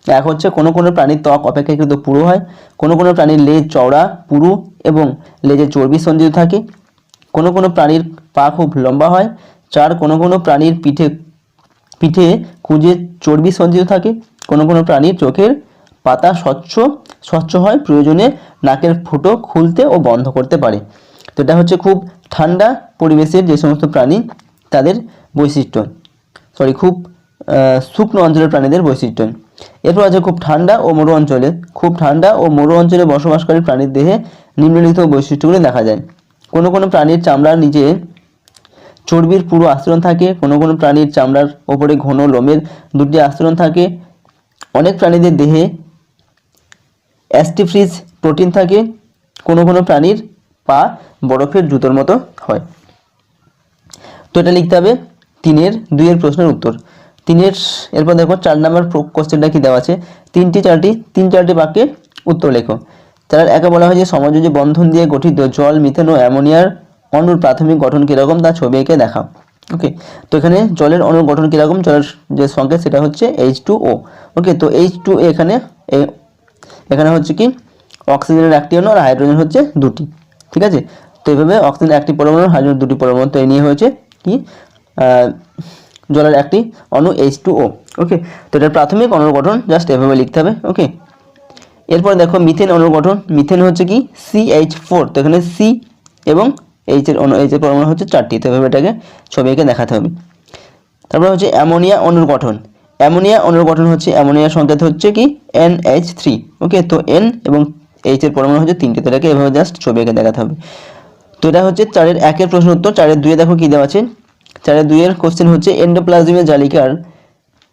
Speaker 1: 1 হচ্ছে কোনো প্রাণীর ত্বক অপেক্ষাকৃত পুরু হয়, কোনো প্রাণীর লেজ চওড়া পুরু এবং লেজে চর্বি সঞ্চিত থাকে, কোনো প্রাণীর পা খুব লম্বা হয়। 4, কোনো প্রাণীর পিঠে পিঠে কুঁজে চর্বি সঞ্চিত থাকে। কোনো কোনো প্রাণীর চোখের পাতা স্বচ্ছ হয়, প্রয়োজনে নাকের ফুটো খুলতে ও বন্ধ করতে পারে। তো এটা হচ্ছে খুব ঠান্ডা পরিবেশের যে সমস্ত প্রাণী তাদের বৈশিষ্ট্য, খুব শুকনো অঞ্চলের প্রাণীদের বৈশিষ্ট্য। এরপর আছে খুব ঠান্ডা ও মরু অঞ্চলে বসবাসকারী প্রাণীর দেহে নিম্নলিখিত বৈশিষ্ট্যগুলি দেখা যায়। কোনো কোনো প্রাণীর চামড়ার নিচে চর্বির পুরো আস্তরণ থাকে, কোনো কোনো প্রাণীর চামড়ার ওপরে ঘন লোমের দুটি আস্তরণ থাকে। অনেক প্রাণীদের দেহে অ্যাস্টিফ্রিজ প্রোটিন থাকে। কোনো কোনো প্রাণীর পা বরফের জুতোর মতো হয়। তো এটা লিখতে হবে 3-2 প্রশ্নের উত্তর। এরপর দেখো 4 নম্বর কোশ্চেনটা কি দেওয়া আছে, 3-4টি বাক্যে উত্তর লেখো। 4-1 বলা হয় যে সমযোজী বন্ধন দিয়ে গঠিত জল, মিথেন ও অ্যামোনিয়ার অণুর প্রাথমিক গঠন কীরকম তা ছবি এঁকে দেখাও। ওকে, তো এখানে জলের অণুর গঠন কীরকম, জলের যে সংকেত সেটা হচ্ছে H2O। ওকে, তো H2O এখানে হচ্ছে কি অক্সিজেনের একটি অণু আর হাইড্রোজেন হচ্ছে দুটি। ঠিক আছে, তো এইভাবে অক্সিজেন একটি পরমাণু, হাইড্রোজেন দুটি পরমাণু, তো এই নিয়ে হয়েছে কি জলের একটি অণু H2O। ওকে, তো এটার প্রাথমিক অণুর গঠন জাস্ট এভাবে লিখতে হবে। ওকে, এরপর দেখো মিথেন অণুর গঠন। মিথেন হচ্ছে কি CH4, তো এখানে C এবং H এর পরমাণু হচ্ছে 4টি, তো এভাবে এটাকে ছবি এঁকে দেখাতে হবে। তারপর হচ্ছে অ্যামোনিয়া অণুর গঠন। অ্যামোনিয়া অণুর গঠন হচ্ছে, অ্যামোনিয়ার সংকেত হচ্ছে কি NH3। ওকে, তো N এবং H এর পরমাণু হচ্ছে 3টি, তো এটাকে এভাবে জাস্ট ছবি এঁকে দেখাতে হবে। তো এটা হচ্ছে 4-1 প্রশ্ন উত্তর। 4-2 দেখো কি দেওয়া আছে, 4-2 কোশ্চেন হচ্ছে এন্ডোপ্লাজমীয় জালিকার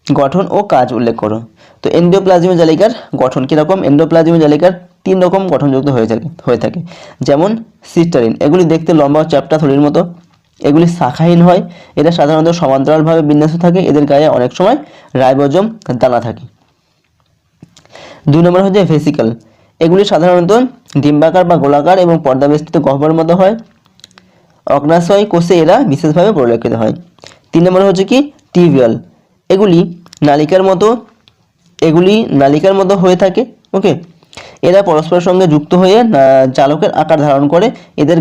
Speaker 1: গঠন ও কাজ উল্লেখ করো। তো এন্ডোপ্লাজমীয় জালিকার গঠন কীরকম, এন্ডোপ্লাজমীয় জালিকার 3 রকম গঠনযুক্ত হয়ে থাকে। যেমন সিস্টারিন, এগুলি দেখতে লম্বা চ্যাপ্টা থলির মতো, এগুলি শাখাহীন হয়, এটা সাধারণত সমান্তরালভাবে বিন্যস্ত থাকে, এদের গায়ে অনেক সময় রাইবোজোম দানা থাকে। 2 নম্বর হচ্ছে ভেসিকল, এগুলি সাধারণত ডিম্বাকার বা গোলাকার এবং পর্দাবেষ্টিত গহ্বরের মতো হয়, অগ্নাশয় কোষে এরা বিশেষভাবে পরিলক্ষিত হয়। 3 নম্বর হচ্ছে কি টিবিয়াল, এগুলি নালিকার মতো হয়ে থাকে। ওকে, এরা পরস্পরের সঙ্গে যুক্ত হয়ে জালকের আকার ধারণ করে, এদের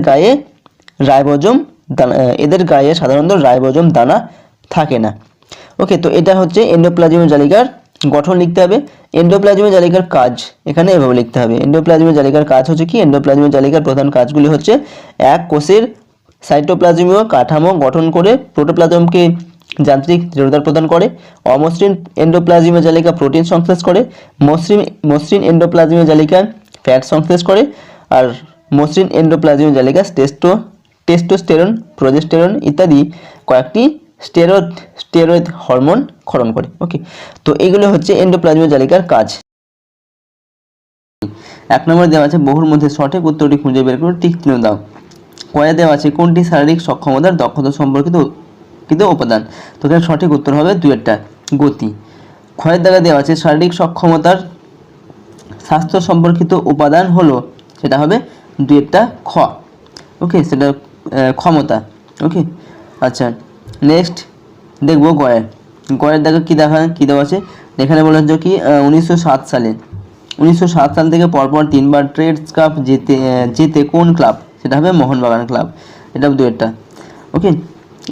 Speaker 1: গায়ে সাধারণত রাইবোজোম দানা থাকে না। ওকে, তো এটা হচ্ছে এন্ডোপ্লাজমীয় জালিকার গঠন লিখতে হবে। এন্ডোপ্লাজমীয় জালিকার কাজ এখানে এভাবে লিখতে হবে। এন্ডোপ্লাজমীয় জালিকার কাজ হচ্ছে কি, এন্ডোপ্লাজমীয় জালিকার প্রধান কাজগুলি হচ্ছে, এক, কোষের সাইটোপ্লাজমীয় কাঠামো গঠন করে প্রোটোপ্লাজমকে যান্ত্রিক দৃঢ়তা প্রদান করে, অমসৃণ এন্ডোপ্লাজমীয় জালিকা প্রোটিন সংশ্লেষ করে, মসৃণ এন্ডোপ্লাজমীয় জালিকা ফ্যাট সংশ্লেষ করে, আর মসৃণ এন্ডোপ্লাজমীয় জালিকা টেস্টোস্টেরন, প্রোজেস্টেরন ইত্যাদি কয়েকটি স্টেরয়েড হরমোন ক্ষরণ করে। ওকে, তো এইগুলো হচ্ছে এন্ডোপ্লাজমীয় জালিকার কাজ। 1 নম্বরে দেওয়া আছে বহুর মধ্যে সঠিক উত্তরটি খুঁজে বের করে টিক চিহ্ন দাও। কয়ে দেওয়া আছে কোনটি শারীরিক সক্ষমতার দক্ষতা সম্পর্কিত উপাদান, তো এখানে সঠিক উত্তর হবে 2টা গতি। ক্ষয়ের দ্বারা দেওয়া আছে শারীরিক সক্ষমতার স্বাস্থ্য সম্পর্কিত উপাদান হলো, সেটা হবে 2টা খ। ওকে, সেটা ক্ষমতা। ওকে, আচ্ছা নেক্সট দেখবো গয়ের দ্বারা কি দেওয়া আছে, এখানে বলা হচ্ছে কি 1907 সাল থেকে পরপর 3বার ট্রেডস কাপ জেতে কোন ক্লাব, সেটা হবে মোহনবাগান ক্লাব, এটা 2টা। ওকে,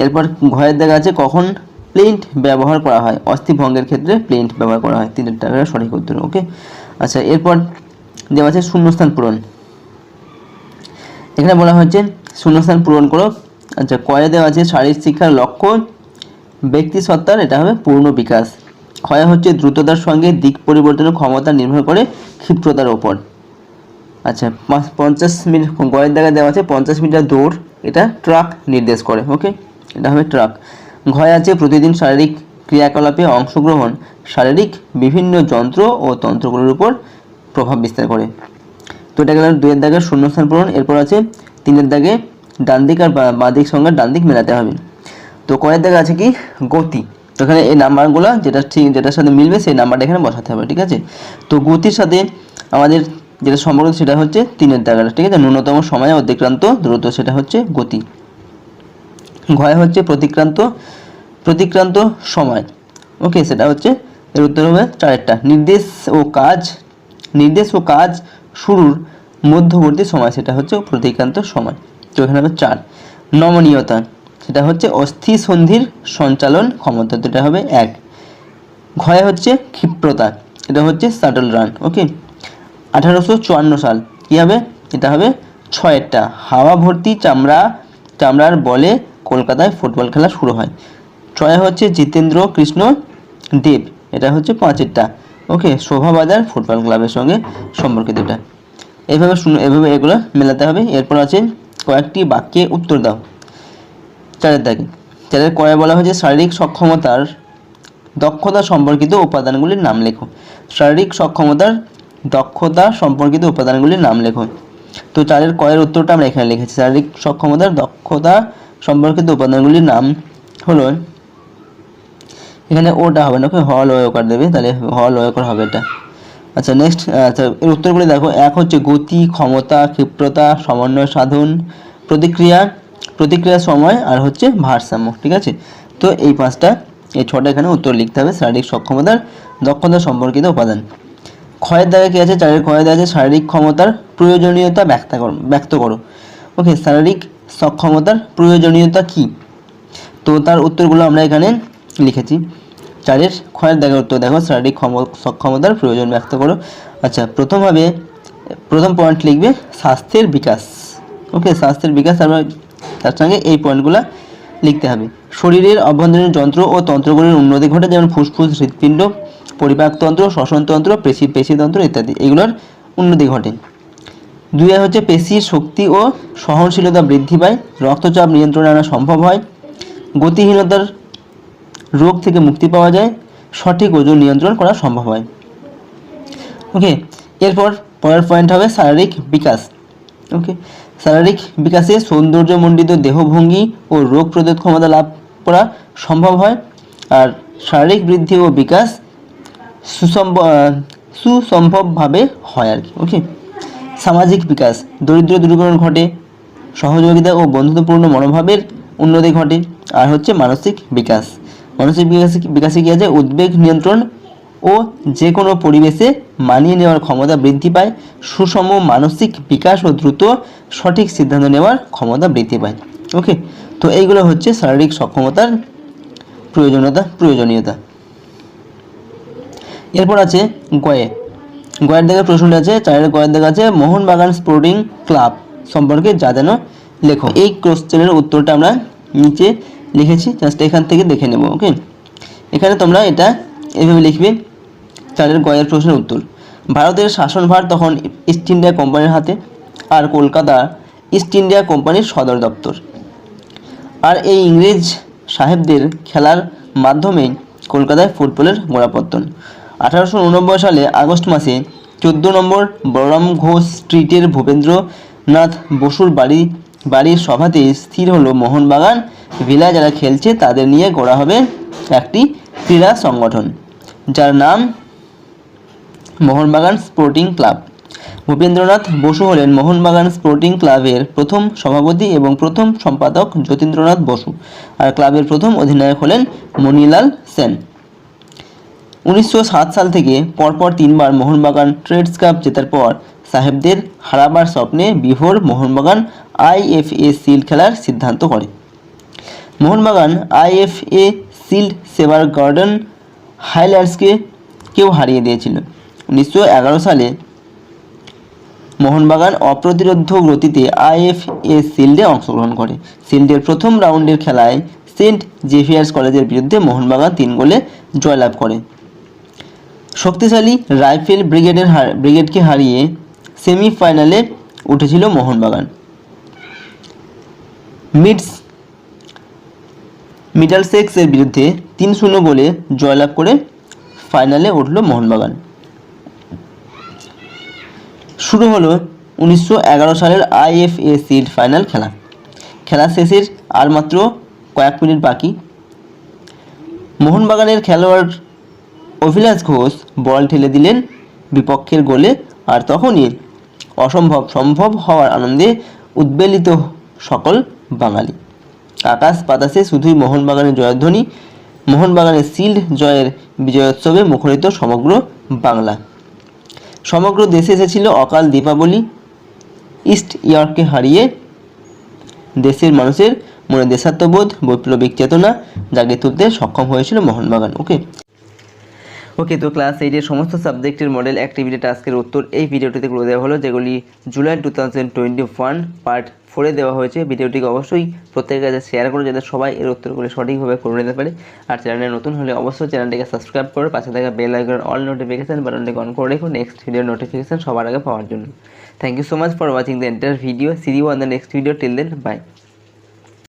Speaker 1: এরপর ঘয়ের দেখা আছে কখন প্লেন্ট ব্যবহার করা হয়, অস্থিভঙ্গের ক্ষেত্রে প্লেন্ট ব্যবহার করা হয়, 3টা সঠিক উত্তর। ওকে, আচ্ছা এরপর দেওয়া আছে শূন্যস্থান পূরণ। এখানে বলা হচ্ছে শূন্যস্থান পূরণ করো। আচ্ছা, কয়ে দেওয়া আছে শারীরিক শিক্ষার লক্ষ্য ব্যক্তি সত্তার, এটা হবে পূর্ণ বিকাশ। ক্ষয় হচ্ছে দ্রুততার সঙ্গে দিক পরিবর্তনের ক্ষমতা নির্ভর করে ক্ষিপ্রতার ওপর। আচ্ছা 50 মিনিট গয়ের জায়গায় দেওয়া আছে 50 মিটার দৌড়, এটা ট্রাক নির্দেশ করে। ওকে, এটা হবে ট্রাক। ঘয় আছে প্রতিদিন শারীরিক ক্রিয়াকলাপে অংশগ্রহণ শারীরিক বিভিন্ন যন্ত্র ও তন্ত্রগুলোর উপর প্রভাব বিস্তার করে। তো এটা গেল 2 এর দাগে শূন্যস্থান পূরণ। এরপর আছে 3 এর দাগে ডান দিক আর বাঁ দিক সঙ্গে ডান দিক মেলাতে হবে। তো কয়ের দাগে আছে কি গতি, তো এখানে এই নাম্বারগুলো যেটার সাথে মিলবে সেই নাম্বারটা এখানে বসাতে হবে। ঠিক আছে, তো গতির সাথে আমাদের যেটা সম্পর্ক সেটা হচ্ছে 3 এর দাগাটা। ঠিক আছে, ন্যূনতম সময় অতিক্রান্ত দ্রুত, সেটা হচ্ছে গতি। ঘয় হচ্ছে প্রতিক্রান্ত সময়। ওকে, সেটা হচ্ছে এর উত্তর হবে 4টা। নির্দেশ ও কাজ শুরুর মধ্যবর্তী সময়, সেটা হচ্ছে প্রতিক্রান্ত সময়, তো এখানে হবে 4। নমনীয়তা, সেটা হচ্ছে অস্থি সন্ধির সঞ্চালন ক্ষমতা, তো এটা হবে 1। ঘয়ে হচ্ছে ক্ষিপ্রতা, এটা হচ্ছে শাটল রান। ওকে, 1854 সাল কী হবে, এটা হবে 6টা। হাওয়া ভর্তি চামড়ার বলে কলকাতায় ফুটবল খেলা শুরু হয়। 6 হচ্ছে জিতেন্দ্র কৃষ্ণ দেব, এটা হচ্ছে 5টা। ওকে, শোভাবাজার ফুটবল ক্লাবের সঙ্গে সম্পর্কিত এটা। এভাবে এগুলো মেলাতে হবে। এরপর আছে কয়েকটি বাক্যে উত্তর দাও। 4 দাগে 4 কয়ে বলা হয়েছে শারীরিক সক্ষমতার দক্ষতা সম্পর্কিত উপাদানগুলির নাম লেখো। শারীরিক সক্ষমতার দক্ষতা সম্পর্কিত উপাদানগুলির নাম লেখো। তো 4 কয়ের উত্তরটা আমরা এখানে লিখেছি। শারীরিক সক্ষমতার দক্ষতা সম্পর্কিত উপাদানগুলির নাম হলো, এখানে ওটা হবে না, ওকে, হল ওয়কার দেবে, তাহলে হল ওয়কার হবে এটা। আচ্ছা নেক্সট, আচ্ছা এর উত্তরগুলি দেখো। 1 হচ্ছে গতি, ক্ষমতা, ক্ষিপ্রতা, সমন্বয় সাধন, প্রতিক্রিয়ার সময়, আর হচ্ছে ভারসাম্য। ঠিক আছে, তো এই 6টা এখানে উত্তর লিখতে হবে। শারীরিক সক্ষমতার দক্ষতা সম্পর্কিত উপাদান। ক্ষয়ের দাগে কী আছে, 4 ক্ষয়ের দাগে আছে শারীরিক ক্ষমতার প্রয়োজনীয়তা ব্যক্ত করো। ওকে, শারীরিক সক্ষমতার প্রয়োজনীয়তা কি, তো তার উত্তরগুলো আমরা এখানে লিখেছি। 4 ক্ষয়ের দাগের উত্তর দেখো, শারীরিক সক্ষমতার প্রয়োজন ব্যক্ত করো। আচ্ছা, প্রথম পয়েন্ট লিখবে স্বাস্থ্যের বিকাশ। ওকে, স্বাস্থ্যের বিকাশ, তার সঙ্গে এই পয়েন্টগুলো লিখতে হবে। শরীরের অভ্যন্তরীণ যন্ত্র ও তন্ত্রগুলির উন্নতি ঘটে, যেমন ফুসফুস, হৃৎপিণ্ড, পরিপাকতন্ত্র, শ্বসনতন্ত্র, পেশিতন্ত্র ইত্যাদি, এগুলোর উন্নতি ঘটে। 2 হচ্ছে পেশির শক্তি ও সহনশীলতা বৃদ্ধি পায়, রক্তচাপ নিয়ন্ত্রণে আনা সম্ভব হয়, গতিহীনতার রোগ থেকে মুক্তি পাওয়া যায়, সঠিক ওজন নিয়ন্ত্রণ করা সম্ভব হয়। ওকে, এরপর পরের পয়েন্ট হবে শারীরিক বিকাশ। ওকে, শারীরিক বিকাশে সৌন্দর্যমণ্ডিত দেহভঙ্গি ও রোগ প্রতিরোধ ক্ষমতা লাভ করা সম্ভব হয়। আর শারীরিক বৃদ্ধি ও বিকাশ সুসম্ভবভাবে হয় আর কি। ওকে, সামাজিক বিকাশ, দরিদ্র দূরীকরণ ঘটে, সহযোগিতা ও বন্ধুত্বপূর্ণ মনোভাবের উন্নতি ঘটে। আর হচ্ছে মানসিক বিকাশ। মানসিক বিকাশে কী আছে, উদ্বেগ নিয়ন্ত্রণ ও যে কোনো পরিবেশে মানিয়ে নেওয়ার ক্ষমতা বৃদ্ধি পায়, সুষম মানসিক বিকাশ ও দ্রুত সঠিক সিদ্ধান্ত নেওয়ার ক্ষমতা বৃদ্ধি পায়। ওকে, তো এইগুলো হচ্ছে শারীরিক সক্ষমতার প্রয়োজনীয়তা। এরপর আছে গয়ের দাগে প্রশ্নটা আছে, 4 গয়ের দাগে আছে মোহনবাগান স্পোর্টিং ক্লাব সম্পর্কে যা যেন লেখো। এই কোশ্চেনের উত্তরটা আমরা নিচে লিখেছি, জাস্ট এখান থেকে দেখে নেব। ওকে, এখানে তোমরা এটা এভাবে লিখবে। 4 গয়ের প্রশ্নের উত্তর, ভারতের শাসনভার তখন ইস্ট ইন্ডিয়া কোম্পানির হাতে, আর কলকাতা ইস্ট ইন্ডিয়া কোম্পানির সদর দপ্তর। আর এই ইংরেজ সাহেবদের খেলার মাধ্যমেই কলকাতায় ফুটবলের গোড়াপত্তন। 1889 সালে আগস্ট মাসে 14 নম্বর বলরাম ঘোষ স্ট্রিটের ভূপেন্দ্রনাথ বসুর বাড়ির সভাতে স্থির হলো মোহনবাগান ভিলায় যারা খেলছে তাদের নিয়ে গড়া হবে একটি ক্রীড়া সংগঠন, যার নাম মোহনবাগান স্পোর্টিং ক্লাব। ভূপেন্দ্রনাথ বসু হলেন মোহনবাগান স্পোর্টিং ক্লাবের প্রথম সভাপতি এবং প্রথম সম্পাদক যতীন্দ্রনাথ বসু, আর ক্লাবের প্রথম অধিনায়ক হলেন মণিলাল সেন। 1907 সাল থেকে পরপর 3বার মোহনবাগান ট্রেডস কাপ জেতার পর সাহেবদের হারাবার স্বপ্নে বিভোর মোহনবাগান আইএফএ শিল্ড খেলার সিদ্ধান্ত করে। মোহনবাগান আইএফএ শিল্ড সেবার গার্ডেন হাইল্যান্ডসকেও হারিয়ে দিয়েছিল। 1911 সালে মোহনবাগান অপ্রতিরোধ্য গতিতে আইএফএ শিল্ডে অংশগ্রহণ করে। শিল্ডের প্রথম রাউন্ডের খেলায় সেন্ট জেভিয়ার্স কলেজের বিরুদ্ধে মোহনবাগান 3 গোলে জয়লাভ করে। শক্তিশালী রাইফেল ব্রিগেডকে হারিয়ে সেমিফাইনালে উঠেছিল মোহনবাগান। মিডলসেক্সের বিরুদ্ধে 3-0 গোলে জয়লাভ করে ফাইনালে উঠল মোহনবাগান। শুরু হলো 1911 সালের আইএফএ শিল্ড ফাইনাল খেলা শেষের আর মাত্র কয়েক মিনিট বাকি। মোহনবাগানের খেলোয়াড় অভিলাষ ঘোষ বল ঠেলে দিলেন বিপক্ষের গোলে, আর তখনই অসম্ভব সম্ভব হওয়ার আনন্দে উদ্বেলিত সকল বাঙালি। আকাশ বাতাসে শুধুই মোহনবাগানের জয়ধ্বনি, মোহনবাগানের শিল্ড জয়ের বিজয়োৎসবে মুখরিত সমগ্র বাংলা। সমগ্র দেশে এসেছিল অকাল দীপাবলি। ইস্ট ইয়র্ককে হারিয়ে দেশের মানুষের মনে দেশাত্মবোধ, বৈপ্লবিক চেতনা জাগিয়ে তুলতে সক্ষম হয়েছিল মোহনবাগান। ওকে, তো ক্লাস 8-এর সমস্ত সাবজেক্টের মডেল অ্যাক্টিভিটি টাস্কের উত্তর এই ভিডিওটিতে করে দেওয়া হলো, যেগুলি জুলাই 2021 পার্ট 4-এ দেওয়া হয়েছে। ভিডিওটিকে অবশ্যই প্রত্যেকের কাছে শেয়ার করে যাতে সবাই এর উত্তরগুলি সঠিকভাবে করে নিতে পারে। আর চ্যানেলে নতুন হলে অবশ্যই চ্যানেলটিকে সাবস্ক্রাইব করে পাশে থাকা বেল আইকন অল নোটিফিকেশন বাটনটিকে অন করে রেখো নেক্সট ভিডিওর নোটিফিকেশন সবার আগে পাওয়ার জন্য। Thank you so much for watching the entire video. See you on the next video. Till then, by.